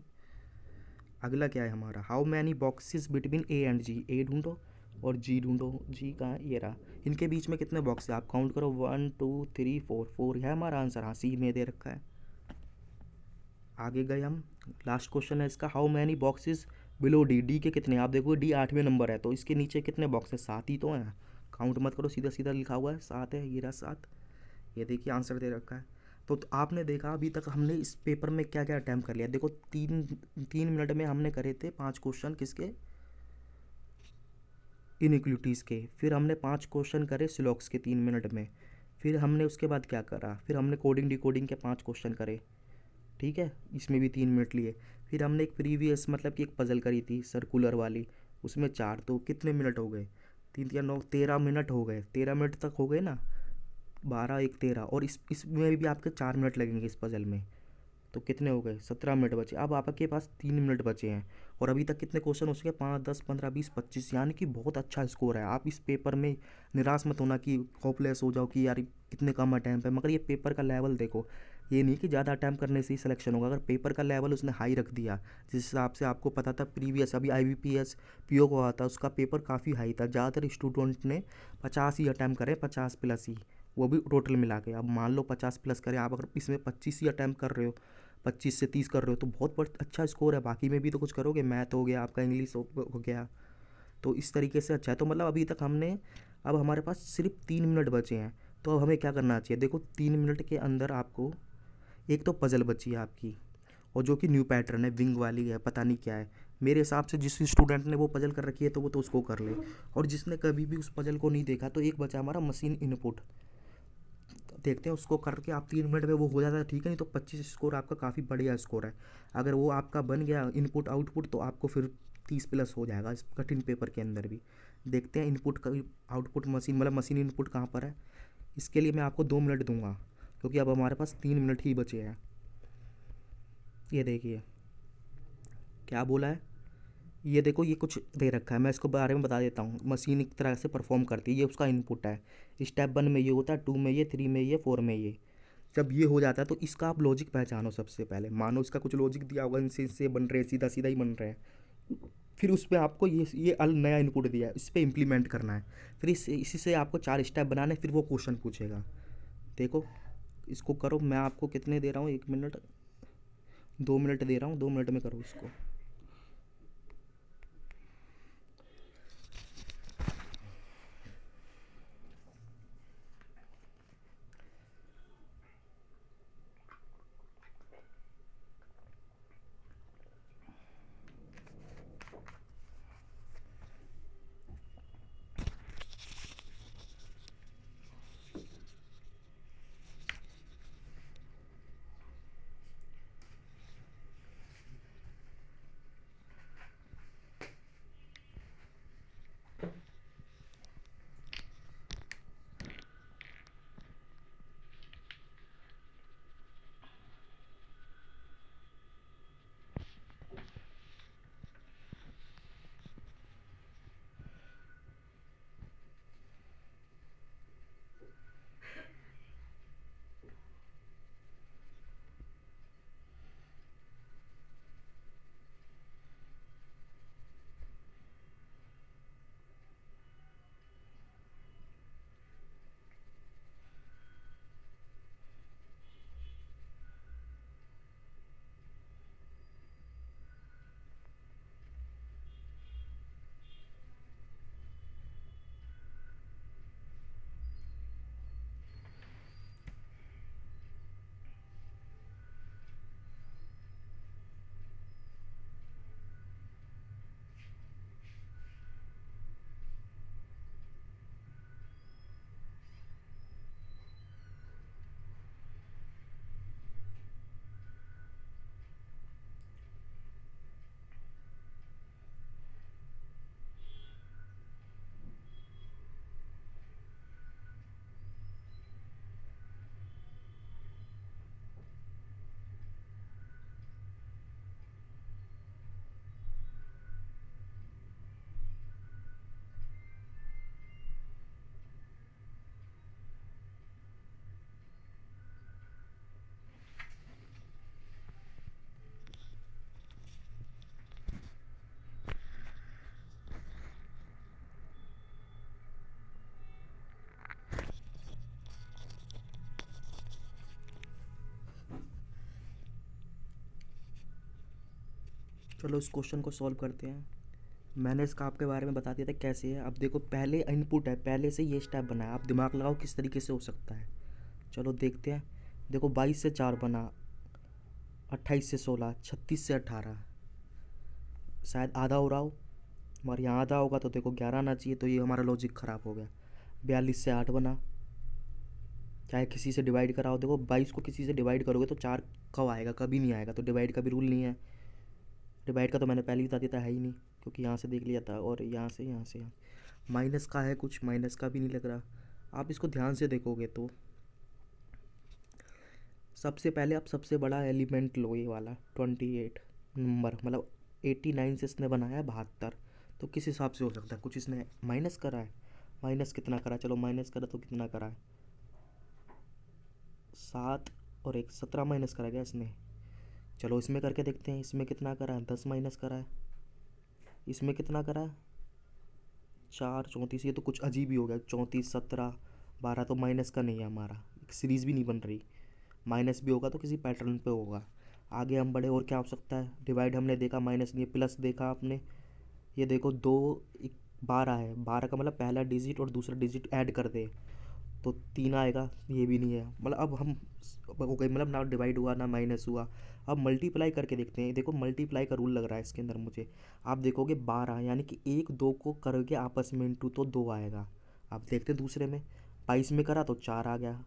अगला क्या है हमारा, how many boxes between A and G, A ढूंढो और जी ढूंढो, जी कहाँ है, ये रहा। इनके बीच में कितने बॉक्स है आप काउंट करो, 1 2 3 4, 4 है हमारा आंसर, हाँ सी में दे रखा है। आगे गए हम, लास्ट क्वेश्चन है इसका, how many boxes below D, D के कितने, आप देखो डी 8वें नंबर है, तो इसके नीचे कितने बॉक्स है, 7 ही तो हैं। काउंट मत करो, सीधा सीधा लिखा हुआ है 7 है, ये रहा 7। ये देखिए आंसर दे रखा है। तो आपने देखा अभी तक हमने इस पेपर में क्या क्या अटैम्प्ट कर लिया। देखो 3 मिनट में हमने करे थे 5 क्वेश्चन, किसके, इनइक्वलिटीज़ के। फिर हमने 5 क्वेश्चन करे सिलॉक्स के 3 मिनट में। फिर हमने उसके बाद क्या करा, फिर हमने कोडिंग डिकोडिंग के 5 क्वेश्चन करे, ठीक है, इसमें भी 3 मिनट लिए। फिर हमने एक प्रीवियस मतलब कि एक पजल करी थी सर्कुलर वाली, उसमें 4, तो कितने मिनट हो गए, 3 3 9, 13 मिनट हो गए, 13 मिनट तक हो गए ना, 12 1 13, और इसमें भी आपके 4 मिनट लगेंगे इस पजल में, तो कितने हो गए, 17 मिनट बचे। अब आपके पास 3 मिनट बचे हैं, और अभी तक कितने क्वेश्चन हो चुके हैं, 5 10 15 20 25, यानी कि बहुत अच्छा स्कोर है। आप इस पेपर में निराश मत होना कि होपलेस हो जाओ कि यार कितने कम अटैम्प्ट है, मगर ये पेपर का लेवल देखो, ये नहीं कि ज़्यादा अटैम्प्ट करने से ही सिलेक्शन होगा। अगर पेपर का लेवल उसने हाई रख दिया, जिस हिसाब से आपको पता था प्रीवियस अभी IBPS PO को आता, उसका पेपर काफ़ी हाई था, ज़्यादातर स्टूडेंट ने 50 ही अटैम्प्ट करे, 50 प्लस ही, वो भी टोटल मिला के। अब मान लो 50 प्लस करें आप, अगर इसमें 25 ही अटैम्प्ट कर रहे हो, 25 से 30 कर रहे हो, तो बहुत अच्छा स्कोर है। बाकी में भी तो कुछ करोगे, मैथ हो गया आपका, इंग्लिश हो गया, तो इस तरीके से अच्छा है। तो मतलब अभी तक हमने, अब हमारे पास सिर्फ 3 मिनट बचे हैं, तो अब हमें क्या करना चाहिए। देखो 3 मिनट के अंदर आपको एक तो पजल बची है आपकी, और जो कि न्यू पैटर्न है, विंग वाली है, पता नहीं क्या है। मेरे हिसाब से जिस स्टूडेंट ने वो पजल कर रखी है तो वो तो उसको कर ले, और जिसने कभी भी उस पजल को नहीं देखा, तो एक बचा हमारा मशीन इनपुट, देखते हैं उसको करके। आप 3 मिनट में वो हो जाता है, ठीक है, नहीं तो 25 स्कोर आपका काफ़ी बढ़िया स्कोर है। अगर वो आपका बन गया इनपुट आउटपुट, तो आपको फिर 30 प्लस हो जाएगा इस कठिन पेपर के अंदर भी। देखते हैं इनपुट का आउटपुट मशीन, मतलब मशीन इनपुट कहाँ पर है। इसके लिए मैं आपको 2 मिनट दूंगा, क्योंकि अब हमारे पास 3 मिनट ही बचे हैं। ये देखिए क्या बोला है, ये देखो ये कुछ दे रखा है, मैं इसको बारे में बता देता हूँ। मशीन एक तरह से परफॉर्म करती है, ये उसका इनपुट है। स्टेप 1 में ये होता है, 2 में ये, 3 में ये, 4 में ये। जब ये हो जाता है तो इसका आप लॉजिक पहचानो सबसे पहले। मानो इसका कुछ लॉजिक दिया होगा, इनसे इससे बन रहे हैं, सीधा सीधा ही बन रहे हैं। फिर उस पर आपको ये अल नया इनपुट दिया है, इस पर इम्प्लीमेंट करना है। फिर इसी से आपको 4 स्टेप बनाने, फिर वो क्वेश्चन पूछेगा। देखो इसको करो, मैं आपको कितने दे रहा हूँ, 1 मिनट, 2 मिनट दे रहा हूँ, 2 मिनट में करो इसको। चलो इस क्वेश्चन को सॉल्व करते हैं। मैंने इसका आपके बारे में बता दिया था कैसे है। अब देखो पहले इनपुट है, पहले से ये स्टेप बना है, आप दिमाग लगाओ किस तरीके से हो सकता है। चलो देखते हैं। देखो 22 से 4 बना, 28 से 16, 36 से 18, शायद आधा हो रहा हो। हमारे यहाँ आधा होगा तो देखो 11 आना चाहिए, तो ये हमारा लॉजिक ख़राब हो गया। 42 से 8 बना, चाहे किसी से डिवाइड कराओ। देखो 22 को किसी से डिवाइड करोगे तो 4 कब आएगा, कभी नहीं आएगा, तो डिवाइड का भी रूल नहीं है। डिवाइड का तो मैंने पहले ही बता दिया था, है ही नहीं, क्योंकि यहाँ से देख लिया था। और यहाँ से यहाँ से यहाँ माइनस का है कुछ, माइनस का भी नहीं लग रहा। आप इसको ध्यान से देखोगे तो सबसे पहले आप सबसे बड़ा एलिमेंट लो, ये वाला 28 नंबर, मतलब 89 से इसने बनाया है 72। तो किस हिसाब से हो सकता है, कुछ इसने माइनस करा है। माइनस कितना करा, चलो माइनस करा तो कितना करा है, 7 और 1, 17 माइनस करा गया इसने। चलो इसमें करके देखते हैं, इसमें कितना करा है, 10 माइनस करा है। इसमें कितना करा है, 4, 34। ये तो कुछ अजीब ही हो गया, 34, 17, 12 तो माइनस का नहीं है हमारा, एक सीरीज़ भी नहीं बन रही। माइनस भी होगा तो किसी पैटर्न पे होगा। आगे हम बढ़े, और क्या हो सकता है। डिवाइड हमने देखा, माइनस नहीं, प्लस देखा आपने। ये देखो 2, 12 है, 12 का मतलब पहला डिजिट और दूसरा डिजिट ऐड कर दे तो 3 आएगा, ये भी नहीं है। मतलब अब हम हो गई, मतलब ना डिवाइड हुआ ना माइनस हुआ। अब मल्टीप्लाई करके देखते हैं। देखो मल्टीप्लाई का रूल लग रहा है इसके अंदर मुझे। आप देखोगे 12, यानी कि 1 2 को करोगे आपस में इंटू तो 2 आएगा। आप देखते दूसरे में 22 में करा तो 4 आ गया।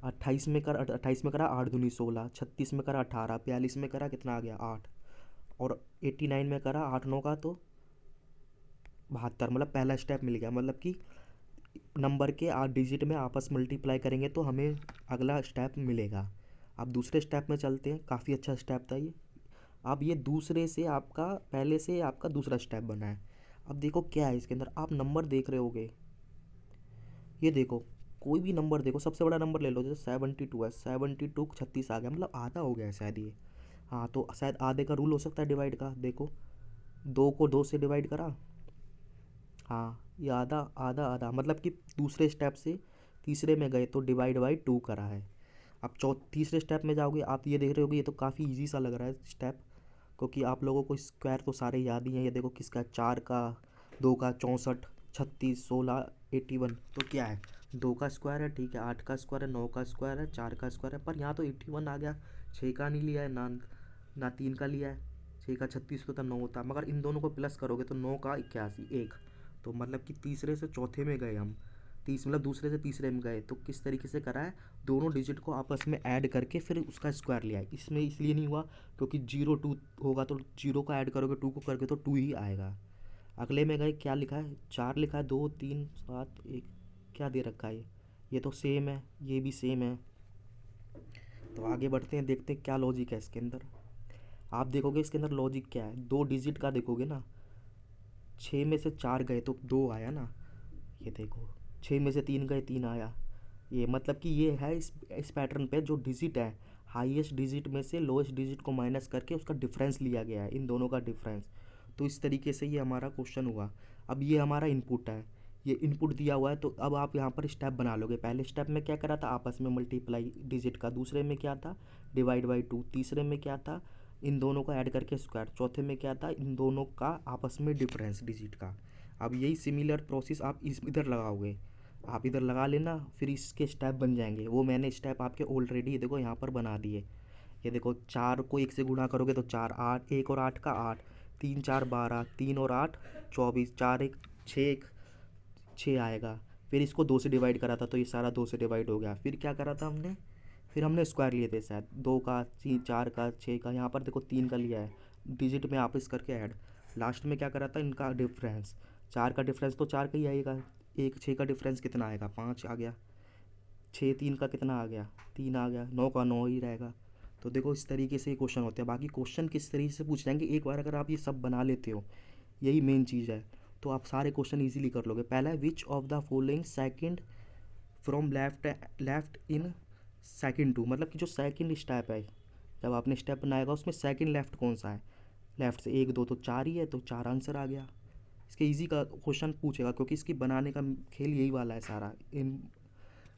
28 में करा 8 दूनी 16, 36 में करा 18, 42 में करा कितना आ गया 8, और 89 में करा 8 9 का तो 72। मतलब पहला स्टेप मिल गया, मतलब कि नंबर के 8 डिजिट में आपस मल्टीप्लाई करेंगे तो हमें अगला स्टेप मिलेगा। अब दूसरे स्टेप में चलते हैं, काफ़ी अच्छा स्टेप था ये। अब ये दूसरे से आपका, पहले से आपका दूसरा स्टेप बना है। अब देखो क्या है इसके अंदर, आप नंबर देख रहे होगे। ये देखो कोई भी नंबर देखो, सबसे बड़ा नंबर ले लो, जैसे 72 है, 72 को 36 आ गया, मतलब आधा हो गया है शायद ये। हाँ तो शायद आधे का रूल हो सकता है डिवाइड का। देखो 2 को 2 से डिवाइड करा, हाँ ये आधा आधा आधा, मतलब कि दूसरे स्टेप से तीसरे में गए तो डिवाइड बाई 2 करा है। अब तीसरे स्टेप में जाओगे, आप ये देख रहे होगे, ये तो काफ़ी इजी सा लग रहा है स्टेप, क्योंकि आप लोगों को स्क्वायर तो सारे याद ही हैं। ये देखो किसका, 4 का, 2 का 64, 36, 16, 81। तो क्या है, 2 का स्क्वायर है, ठीक है, 8 का स्क्वायर है, 9 का स्क्वायर है, 4 का स्क्वायर है, पर यहाँ तो 81 आ गया। 6 का नहीं लिया है ना 3 का लिया है। 6 का 36 होता 9 होता, मगर इन दोनों को प्लस करोगे तो 9 का 81, 1। तो मतलब कि तीसरे से चौथे में गए हम, मतलब दूसरे से तीसरे में गए। तो किस तरीके से करा है, दोनों डिजिट को आपस में ऐड करके फिर उसका स्क्वायर लिया है। इसमें इसलिए नहीं हुआ क्योंकि 0 2 होगा तो 0 को ऐड करोगे 2 को करके तो 2 ही आएगा। अगले में गए, क्या लिखा है, 4 लिखा है, 2 3 7 1, क्या दे रखा है ये तो सेम है, ये भी सेम है। तो आगे बढ़ते हैं, देखते हैं क्या लॉजिक है इसके अंदर। आप देखोगे इसके अंदर लॉजिक क्या है, 2 डिजिट का देखोगे ना, 6 में से 4 गए तो 2 आया ना। ये देखो 6 में से 3 गए, 3 आया। ये मतलब कि ये है इस पैटर्न पे जो डिजिट है, हाईएस्ट डिजिट में से लोएस्ट डिजिट को माइनस करके उसका डिफरेंस लिया गया है, इन दोनों का डिफरेंस। तो इस तरीके से ये हमारा क्वेश्चन हुआ। अब ये हमारा इनपुट है, ये इनपुट दिया हुआ है, तो अब आप यहाँ पर स्टेप बना लोगे। पहले स्टेप में क्या करा था, आपस में मल्टीप्लाई डिजिट का। दूसरे में क्या था, डिवाइड बाई 2। तीसरे में क्या था, इन दोनों को ऐड करके स्क्वायर। चौथे में क्या था, इन दोनों का आपस में डिफरेंस डिजिट का। अब यही सिमिलर प्रोसेस आप इस इधर लगाओगे, आप इधर लगा लेना, फिर इसके स्टेप बन जाएंगे। वो मैंने स्टेप आपके ऑलरेडी देखो यहाँ पर बना दिए। ये देखो 4 को 1 से गुणा करोगे तो 4, 8, 1 और 8 का 8, 3 4 12, 3 और 8 24, 4 1 6, 6 आएगा। फिर इसको 2 से डिवाइड करा था तो ये सारा 2 से डिवाइड हो गया। फिर क्या करा था हमने, फिर हमने स्क्वायर लिए थे शायद, 2 का 4 का 6 का, यहाँ पर देखो 3 का लिया है, डिजिट में आपस करके ऐड। लास्ट में क्या करा था, इनका डिफरेंस। 4 का डिफरेंस तो 4 का ही आएगा, 1 6 का डिफरेंस कितना आएगा, 5 आ गया। 6 3 का कितना आ गया, 3 आ गया। 9 का 9 ही रहेगा। तो देखो इस तरीके से ये क्वेश्चन होते हैं। बाकी क्वेश्चन किस तरीके से पूछ जाएंगे, एक बार अगर आप ये सब बना लेते हो, यही मेन चीज़ है, तो आप सारे क्वेश्चन इजीली कर लोगे। पहला है, which of the following second from left left in second to, मतलब कि जो सेकंड स्टेप है, जब आपने स्टेप बनाएगा उसमें सेकंड लेफ्ट कौन सा है, लेफ्ट से 1 2 तो 4 ही है, तो 4 आंसर आ गया। इसके इजी का क्वेश्चन पूछेगा, क्योंकि इसकी बनाने का खेल यही वाला है सारा। इन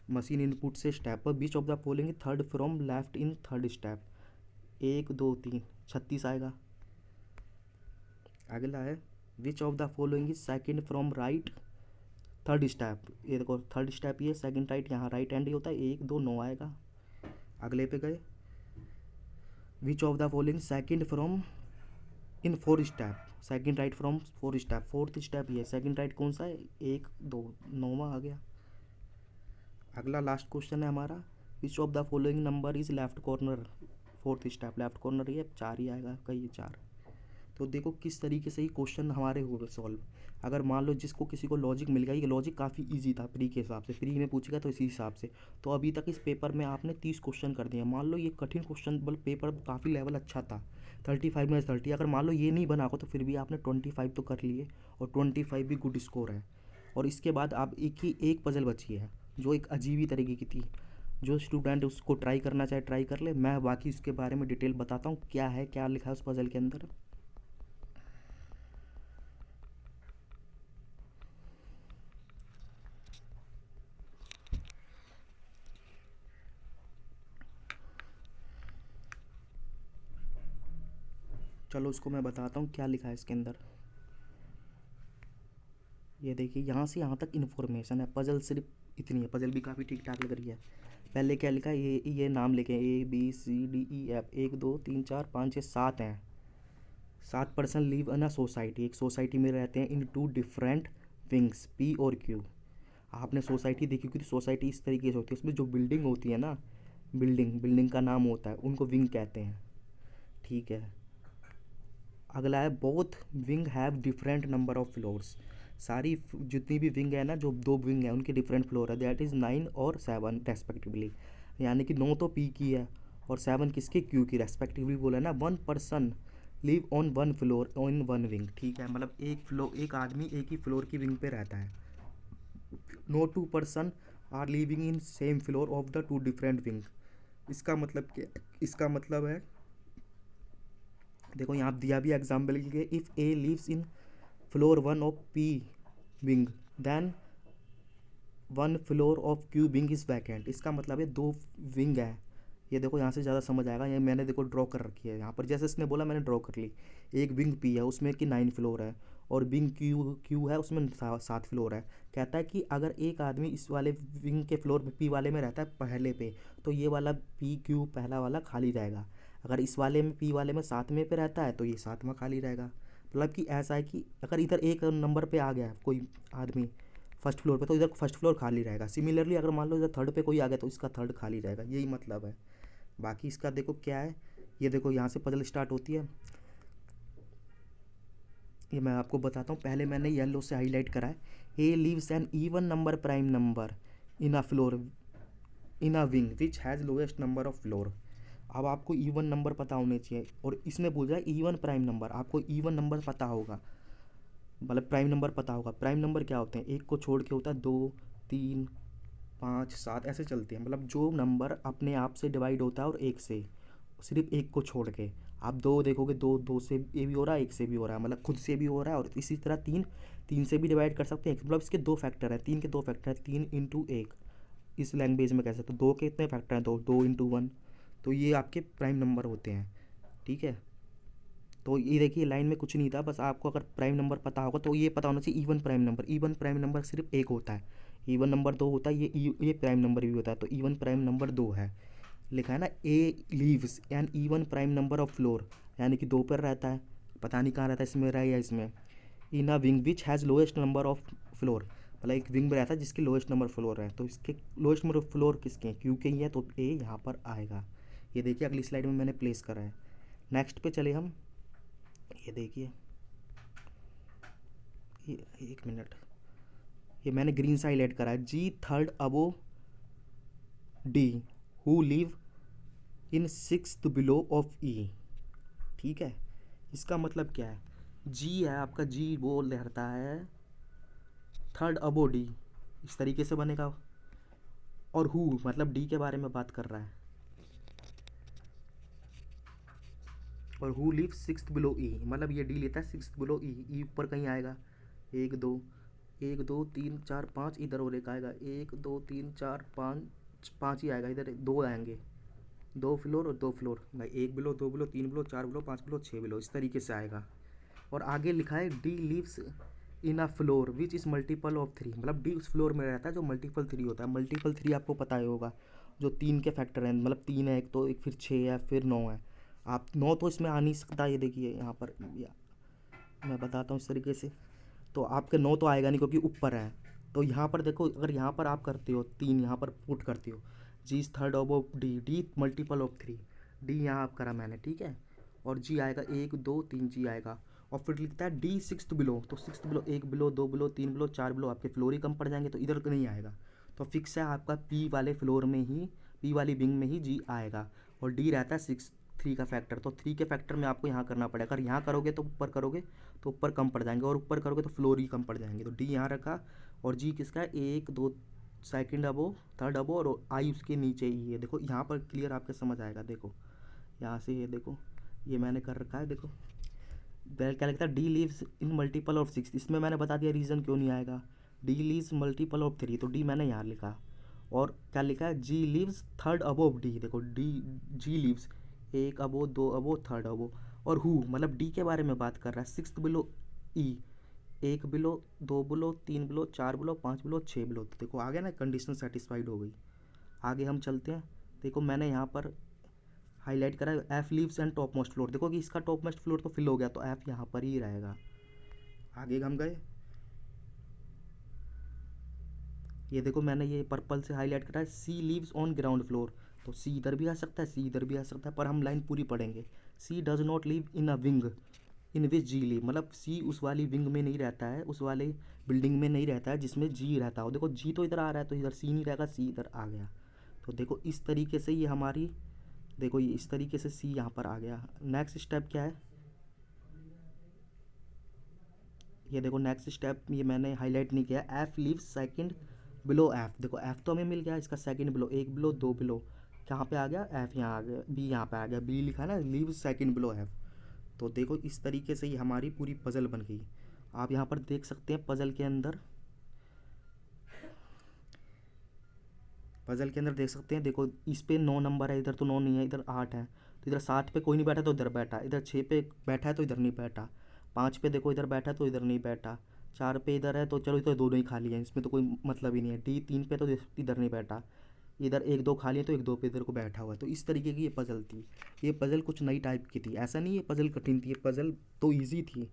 मशीन इनपुट से स्टेप पर, which of the following third from left in third step, 1 2 3, 36 आएगा। अगला है which of the following is second from right third step. ये देखो थर्ड स्टेप, ये सेकंड राइट, यहाँ राइट हैंड ही होता है, 1 2 9 आएगा। अगले पे गए, which of the following second from in 4 step, second right from 4 step, fourth step ये सेकंड राइट कौन सा है, 1 2 9वां आ गया। अगला लास्ट क्वेश्चन है हमारा, विच of the following number is left corner, fourth step left corner, ये 4 ही आएगा, कहीं ये 4। तो देखो किस तरीके से ही क्वेश्चन हमारे हो गए सॉल्व। अगर मान लो जिसको किसी को लॉजिक मिल गया, ये लॉजिक काफ़ी इजी था प्री के हिसाब से, प्री में पूछेगा तो इसी हिसाब से। तो अभी तक इस पेपर में आपने 30 क्वेश्चन कर दिए। मान लो ये कठिन क्वेश्चन, मतलब पेपर काफ़ी लेवल अच्छा था, 35 में 30। अगर मान लो ये नहीं बना हो तो फिर भी आपने 25 तो कर लिए, और 25 भी गुड स्कोर है। और इसके बाद आप एक पजल बची है जो एक अजीब ही तरीके की थी। जो स्टूडेंट उसको ट्राई करना चाहे ट्राई कर ले, मैं बाकी उसके बारे में डिटेल बताता हूँ क्या है, क्या लिखा है उस पजल के अंदर। चलो उसको मैं बताता हूँ क्या लिखा है इसके अंदर। ये देखिए यहाँ से यहाँ तक इन्फॉर्मेशन है, पजल सिर्फ इतनी है, पजल भी काफ़ी ठीक ठाक लग रही है। पहले क्या लिखा है, ये नाम लिखे ABCDEF, 1 2 3 4 5 6 7 हैं। 7 person live in a society, एक सोसाइटी में रहते हैं, इन 2 डिफरेंट विंग्स P और Q। आपने सोसाइटी देखी होगी, तो सोसाइटी इस तरीके से होती है, उसमें जो बिल्डिंग होती है ना, बिल्डिंग का नाम होता है, उनको विंग कहते हैं। ठीक है। अगला है both wing have different number of floors. सारी जितनी भी विंग है ना, जो 2 विंग है उनके डिफरेंट फ्लोर है, दैट इज़ 9 और 7 रेस्पेक्टिवली। यानी कि 9 तो P की है और 7 किसकी, Q की रेस्पेक्टिवली बोला है ना। 1 person live on 1 floor on 1 wing. ठीक है, मतलब एक आदमी एक ही फ्लोर की विंग पे रहता है। No 2 person are living in same floor of the 2 different wing. इसका मतलब क्या, इसका मतलब है, देखो यहाँ दिया भी एग्जाम्पल के लिए, if A lives in floor 1 of P wing then 1 floor of Q wing is vacant. इसका मतलब है 2 विंग है। ये देखो यहाँ से ज़्यादा समझ आएगा, ये मैंने देखो ड्रॉ कर रखी है यहाँ पर, जैसे इसने बोला मैंने ड्रॉ कर ली। एक विंग P है उसमें कि 9 फ्लोर है, और विंग Q है उसमें 7 फ्लोर है। कहता है कि अगर एक आदमी इस वाले विंग के फ्लोर P वाले में रहता है पहले पे, तो ये वाला PQ पहला वाला खाली रहेगा। अगर इस वाले में P वाले में 7वें पे रहता है तो ये 7वां खाली रहेगा। मतलब कि ऐसा है कि अगर इधर एक नंबर पे आ गया कोई आदमी फर्स्ट फ्लोर पे, तो इधर फर्स्ट फ्लोर खाली रहेगा। सिमिलरली अगर मान लो इधर थर्ड पे कोई आ गया तो इसका थर्ड खाली रहेगा, यही मतलब है। बाकी इसका देखो क्या है, ये देखो यहाँ से पजल स्टार्ट होती है। ये मैं आपको बताता हूँ, पहले मैंने येलो से हाईलाइट करा है। A lives an even number prime number in a floor in a wing which has lowest number of floor. अब आपको इवन नंबर पता होने चाहिए, और इसमें बोल रहा है इवन प्राइम नंबर, आपको इवन नंबर पता होगा, मतलब प्राइम नंबर पता होगा। प्राइम नंबर क्या होते हैं, एक को छोड़ के होता है 2 3 5 7 ऐसे चलते हैं, मतलब जो नंबर अपने आप से डिवाइड होता है और एक से, सिर्फ एक को छोड़ के। आप 2 देखोगे, 2 से ये भी हो रहा है, एक से भी हो रहा है, मतलब खुद से भी हो रहा है, और इसी तरह 3 से भी डिवाइड कर सकते हैं। मतलब इसके 2 फैक्टर हैं, 3 के 2 फैक्टर हैं, 3 इंटू 1 इस लैंग्वेज में कह सकते हो। 2 के इतने फैक्टर हैं, 2 इंटू 1, तो ये आपके प्राइम नंबर होते हैं। ठीक है, तो ये देखिए लाइन में कुछ नहीं था, बस आपको अगर प्राइम नंबर पता होगा तो ये पता होना चाहिए even prime number. Even prime number सिर्फ एक होता है, इवन नंबर 2 होता है, ये प्राइम नंबर भी होता है, तो इवन प्राइम नंबर 2 है। लिखा है ना, A lives an even prime number of floor, यानी कि 2 पर रहता है, पता नहीं कहाँ रहता है, इसमें रहा या इसमें। In a wing which has lowest number of floor, मतलब एक विंग में रहता है जिसके लोएस्ट नंबर फ्लोर है, तो इसके लोएस्ट नंबर फ्लोर किसके हैं, क्यू के ही है, तो ए यहाँ पर आएगा। ये देखिए अगली स्लाइड में मैंने प्लेस करा है। नेक्स्ट पे चले हम, ये देखिए, ये 1 मिनट, ये मैंने ग्रीन से हाईलाइट करा है, G third above D who live in 6th below of E. ठीक है, इसका मतलब क्या है, जी है आपका, जी वो रहता है थर्ड अबो डी, इस तरीके से बनेगा। और हु मतलब डी के बारे में बात कर रहा है, और हु लिव 6th बिलो ई, मतलब ये डी लेता है 6th बिलो ई, ई ऊपर कहीं आएगा। 1 2 1 2 3 4 5 इधर और एक आएगा, 1 2 3 4 5 5 ही आएगा, इधर 2 आएंगे, 2 फ्लोर और 2 फ्लोर, भाई 1 below 2 below 3 below 4 below 5 below 6 below, इस तरीके से आएगा। और आगे लिखा है D lives in a floor which is multiple of three, मतलब डी उस फ्लोर में रहता है जो मल्टीपल थ्री होता है। मल्टीपल थ्री आपको पता ही होगा, जो तीन के फैक्टर हैं, मतलब तीन है एक, तो एक फिर छः है फिर नौ है। आप नौ तो इसमें आ नहीं सकता, ये देखिए यहाँ पर मैं बताता हूँ इस तरीके से। तो आपके नौ तो आएगा नहीं क्योंकि ऊपर है। तो यहाँ पर देखो, अगर यहाँ पर आप करते हो तीन, यहाँ पर पुट करते हो G is third of D, D multiple of three, D यहाँ आप करा मैंने, ठीक है। और जी आएगा एक दो तीन, जी आएगा। और फिर लिखता है डी सिक्स बिलो, तो सिक्स बिलो एक बिलो दो बिलो तीन बिलो चार बिलो, आपके फ्लोर ही कम पड़ जाएंगे तो इधर नहीं आएगा। तो फिक्स है आपका पी वाले फ्लोर में ही, पी वाली विंग में ही जी आएगा। और डी रहता है सिक्स, थ्री का फैक्टर, तो थ्री के फैक्टर में आपको यहाँ करना पड़ेगा। अगर यहाँ करोगे तो ऊपर करोगे तो ऊपर कम पड़ जाएंगे, और ऊपर करोगे तो फ्लोर ही कम पड़ जाएंगे। तो डी यहाँ रखा, और जी किसका है, एक दो सेकंड अबो थर्ड अबो, और आई उसके नीचे ही है। देखो यहाँ पर क्लियर आपके समझ आएगा, देखो यहाँ से ये देखो ये मैंने कर रखा है। देखो क्या लिखता है, D leaves in multiple of six, इसमें मैंने बता दिया रीज़न क्यों नहीं आएगा। D leaves multiple of three, तो डी मैंने यहाँ लिखा। और क्या लिखा है, जी लीव्स थर्ड अबोव डी, देखो डी जी लीव्स एक अबो दो अबो थर्ड अबो। और हु मतलब डी के बारे में बात कर रहा है, सिक्स बिलो ई, एक बिलो दो बिलो तीन बिलो चार बिलो पाँच बिलो छः बिलो। तो देखो आ गया ना, कंडीशन सेटिस्फाइड हो गई। आगे हम चलते हैं। देखो मैंने यहाँ पर हाईलाइट करा है F leaves and top most floor, देखो कि इसका टॉप मोस्ट फ्लोर तो फिल हो गया, तो एफ यहाँ पर ही रहेगा। आगे हम गए, ये देखो मैंने ये पर्पल से हाईलाइट करा है सी लीव्स ऑन ग्राउंड फ्लोर, तो सी इधर भी आ सकता है सी इधर भी आ सकता है, पर हम लाइन पूरी पढ़ेंगे। C does not live in a wing in which G live, मतलब सी उस वाली विंग में नहीं रहता है, उस वाले बिल्डिंग में नहीं रहता है जिसमें जी रहता हो। देखो जी तो इधर आ रहा है तो इधर सी नहीं रहेगा, सी इधर आ गया। तो देखो इस तरीके से ये हमारी, देखो ये इस तरीके से सी यहाँ पर आ गया। नेक्स्ट स्टेप क्या है, ये देखो नेक्स्ट स्टेप ये मैंने हाईलाइट नहीं किया, F leave second below F. देखो एफ तो हमें मिल गया, इसका सेकंड बिलो एक बिलो दो बिलो, कहाँ पे आ गया, एफ यहाँ आ गया, बी यहाँ पे आ गया, बी लिखा है ना लीव सेकंड बिलो एफ। तो देखो इस तरीके से ही हमारी पूरी पज़ल बन गई। आप यहाँ पर देख सकते हैं पज़ल के अंदर, पज़ल के अंदर देख सकते हैं। देखो इस पे 9 नंबर है, इधर तो 9 नहीं है, इधर 8 है, तो इधर 7 पे कोई नहीं बैठा तो इधर बैठा, इधर 6 पे बैठा है तो इधर नहीं बैठा, 5 पे देखो इधर बैठा है तो इधर नहीं बैठा, 4 पे इधर है तो चलो इधर दोनों ही खाली हैं, इसमें तो कोई मतलब ही नहीं है। डी 3 पे तो इधर नहीं बैठा, इधर एक दो खाली है तो एक दो पे इधर को बैठा हुआ है। तो इस तरीके की ये पज़ल थी। ये पज़ल कुछ नई टाइप की थी, ऐसा नहीं ये पज़ल कठिन थी, ये पज़ल तो ईजी थी,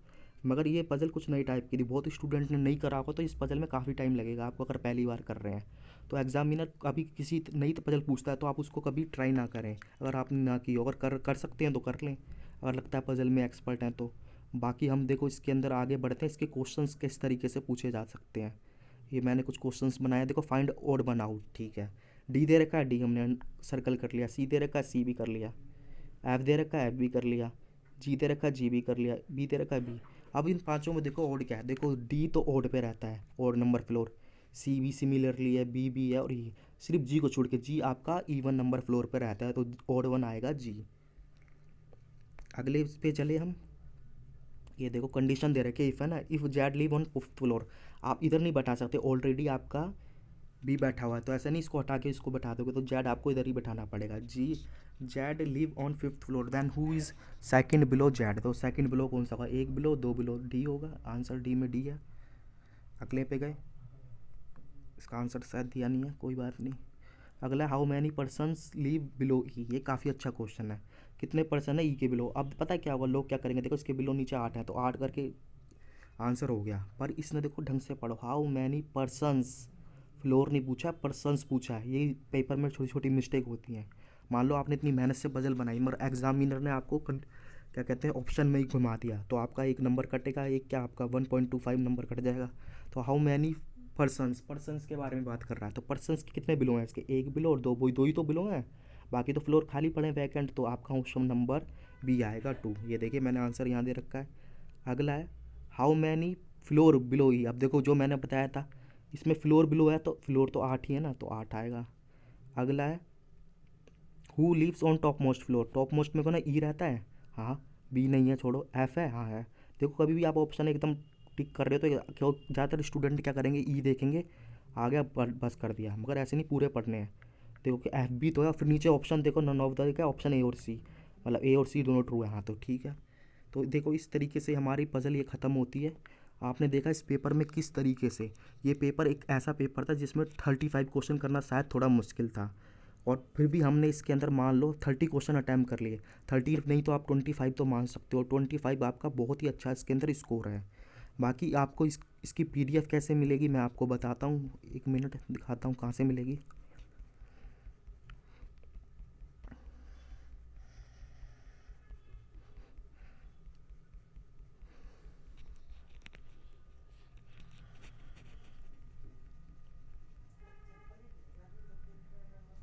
मगर ये पज़ल कुछ नई टाइप की थी। बहुत स्टूडेंट ने नहीं करा होगा तो इस पज़ल में काफ़ी टाइम लगेगा आपको, अगर पहली बार कर रहे हैं। तो एग्जामिनर कभी किसी नई पज़ल पूछता है तो आप उसको कभी ट्राई ना करें, अगर आपने ना की हो। अगर कर सकते हैं तो कर लें, अगर लगता है पज़ल में एक्सपर्ट हैं तो। बाकी हम देखो इसके अंदर आगे बढ़ते हैं, इसके क्वेश्चंस किस तरीके से पूछे जा सकते हैं। ये मैंने कुछ क्वेश्चंस बनाए, देखो फाइंड ओड वन आउट, ठीक है। डी दे रखा है, डी हमने सर्कल कर लिया, सी दे रखा है, सी भी कर लिया, एफ दे रखा है, एफ भी कर लिया, जी दे रखा है, जी भी कर लिया, बी दे रखा है, बी। अब इन पांचों में देखो ओड क्या है, देखो डी तो ओड पे रहता है, ओड नंबर फ्लोर, सी भी सिमिलरली है, बी भी है, और ई सिर्फ जी को छोड़ के, जी आपका इवन नंबर फ्लोर पे रहता है तो ओड वन आएगा जी। अगले पे चले हम, ये देखो कंडीशन दे रखे इफ़ है ना, if Z live on fifth floor, आप इधर नहीं बैठा सकते, ऑलरेडी आपका बी बैठा हुआ है, तो ऐसा नहीं इसको हटा के इसको बैठा दोगे, तो जेड आपको इधर ही बैठाना पड़ेगा। G Z live on fifth floor, then who is second below Z, तो सेकंड बिलो कौन सा होगा, एक बिलो दो बिलो, डी होगा, आंसर डी में डी है। अगले पे गए, इसका आंसर शायद दिया नहीं है, कोई बात नहीं। अगला how many persons live below E, ये काफ़ी अच्छा क्वेश्चन है, कितने पर्सन है ई के बिलो। अब पता है क्या होगा, लोग क्या करेंगे, देखो इसके बिलो नीचे 8 है तो 8 करके आंसर हो गया, पर इसने देखो ढंग से पढ़ो, हाउ मैनी पर्सनस, फ्लोर नहीं पूछा पर्सनस पूछा है, ये पेपर में छोटी छोटी मिस्टेक होती हैं। मान लो आपने इतनी मेहनत से पजल बनाई मगर एग्जामिनर ने आपको क्या कहते हैं ऑप्शन में ही घुमा दिया, तो आपका एक नंबर कटेगा, एक क्या आपका 1.25 नंबर कट जाएगा। तो हाउ मैनी पर्सनस, पर्सनस के बारे में बात कर रहा है, तो पर्सनस के कितने बिलो हैं, इसके एक बिलो और दो ही तो बिलो हैं, बाकी तो फ्लोर खाली पड़े वैकेंट, तो आपका ऑप्शन नंबर बी आएगा 2। ये देखिए मैंने आंसर यहाँ दे रखा है। अगला है हाउ मैनी फ्लोर बिलो ही, अब देखो जो मैंने बताया था इसमें फ्लोर बिलो है तो फ्लोर तो 8 ही है ना, तो 8 आएगा। अगला है who lives on top most floor, top most में को ना ई रहता है, हाँ बी नहीं है छोड़ो, एफ है, हाँ है। देखो कभी भी आप ऑप्शन एकदम टिक कर रहे हो तो क्यों ज़्यादातर स्टूडेंट क्या करेंगे, ई देखेंगे आ गया बस कर दिया, मगर ऐसे नहीं पूरे पढ़ने हैं। देखो कि एफ भी तो है, फिर नीचे ऑप्शन देखो नन ऑफ द क्या ऑप्शन ए और सी, मतलब ए और सी दोनों ट्रू है, हाँ तो ठीक है। तो देखो इस तरीके से हमारी पज़ल ये ख़त्म होती है। आपने देखा इस पेपर में किस तरीके से, ये पेपर एक ऐसा पेपर था जिसमें 35 क्वेश्चन करना शायद थोड़ा मुश्किल था, और फिर भी हमने इसके अंदर मान लो 30 क्वेश्चन अटैम्प्ट कर लिए। 30 नहीं तो आप 25 तो मान सकते हो। 25 आपका बहुत ही अच्छा इसके अंदर स्कोर है। बाकी आपको इसकी PDF कैसे मिलेगी मैं आपको बताता हूँ, 1 मिनट दिखाता हूँ कहाँ से मिलेगी।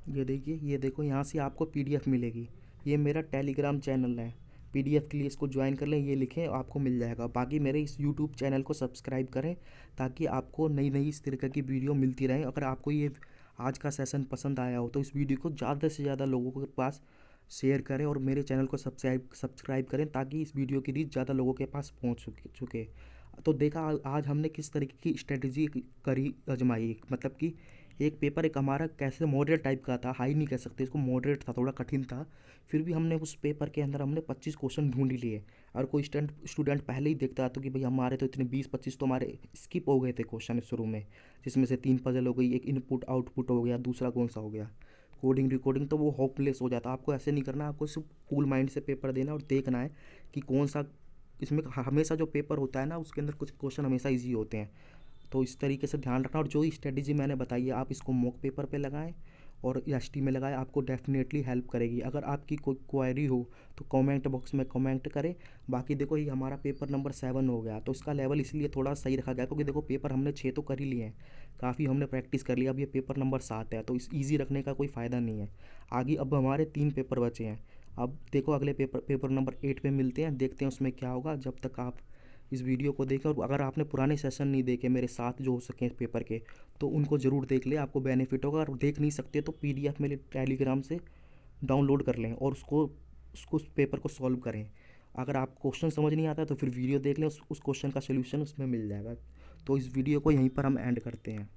ये देखिए, ये देखो यहाँ से आपको PDF मिलेगी। ये मेरा टेलीग्राम चैनल है, PDF के लिए इसको ज्वाइन कर लें, ये लिखें आपको मिल जाएगा। बाकी मेरे इस यूट्यूब चैनल को सब्सक्राइब करें ताकि आपको नई नई इस तरीके की वीडियो मिलती रहें। अगर आपको ये आज का सेशन पसंद आया हो तो इस वीडियो को ज़्यादा से ज़्यादा लोगों के पास शेयर करें और मेरे चैनल को सब्सक्राइब करें ताकि इस वीडियो की रीच ज़्यादा लोगों के पास पहुँच चुके। तो देखा आज हमने किस तरीके की स्ट्रेटजी करी आजमाई, मतलब कि एक पेपर एक हमारा कैसे मॉडरेट टाइप का था, हाई नहीं कह सकते इसको, मॉडरेट था, थोड़ा कठिन था। फिर भी हमने उस पेपर के अंदर हमने 25 क्वेश्चन ढूंढ ही लिए। और कोई स्टूडेंट पहले ही देखता तो कि भाई हमारे तो इतने 20-25 तो हमारे स्किप हो गए थे क्वेश्चन शुरू में, जिसमें से 3 पजल हो गई, एक इनपुट आउटपुट हो गया, दूसरा कौन सा हो गया कोडिंग रिकॉर्डिंग, तो वो होपलेस हो जाता। आपको ऐसे नहीं करना, आपको सिर्फ कूल माइंड से पेपर देना और देखना है कि कौन सा इसमें हमेशा जो पेपर होता है ना उसके अंदर कुछ क्वेश्चन हमेशा ईजी होते हैं। तो इस तरीके से ध्यान रखना, और जो स्ट्रेटजी मैंने बताई है आप इसको मॉक पेपर पे लगाएं और एसटी में लगाएं, आपको डेफिनेटली हेल्प करेगी। अगर आपकी कोई क्वेरी हो तो कमेंट बॉक्स में कमेंट करें। बाकी देखो ये हमारा पेपर नंबर 7 हो गया, तो इसका लेवल इसलिए थोड़ा सही रखा गया क्योंकि देखो पेपर हमने 6 तो कर ही लिए हैं, काफ़ी हमने प्रैक्टिस कर लिया। अब ये पेपर नंबर 7 है तो इस ईजी रखने का कोई फ़ायदा नहीं है। आगे अब हमारे 3 पेपर बचे हैं। अब देखो अगले पेपर नंबर 8 पे मिलते हैं, देखते हैं उसमें क्या होगा। जब तक आप इस वीडियो को देखें, और अगर आपने पुराने सेशन नहीं देखे मेरे साथ जो हो सकें पेपर के, तो उनको ज़रूर देख लें, आपको बेनिफिट होगा। और देख नहीं सकते तो PDF मेरे टेलीग्राम से डाउनलोड कर लें और उसको उस पेपर को सॉल्व करें। अगर आप क्वेश्चन समझ नहीं आता तो फिर वीडियो देख लें, उस क्वेश्चन का सोल्यूशन उसमें मिल जाएगा। तो इस वीडियो को यहीं पर हम एंड करते हैं।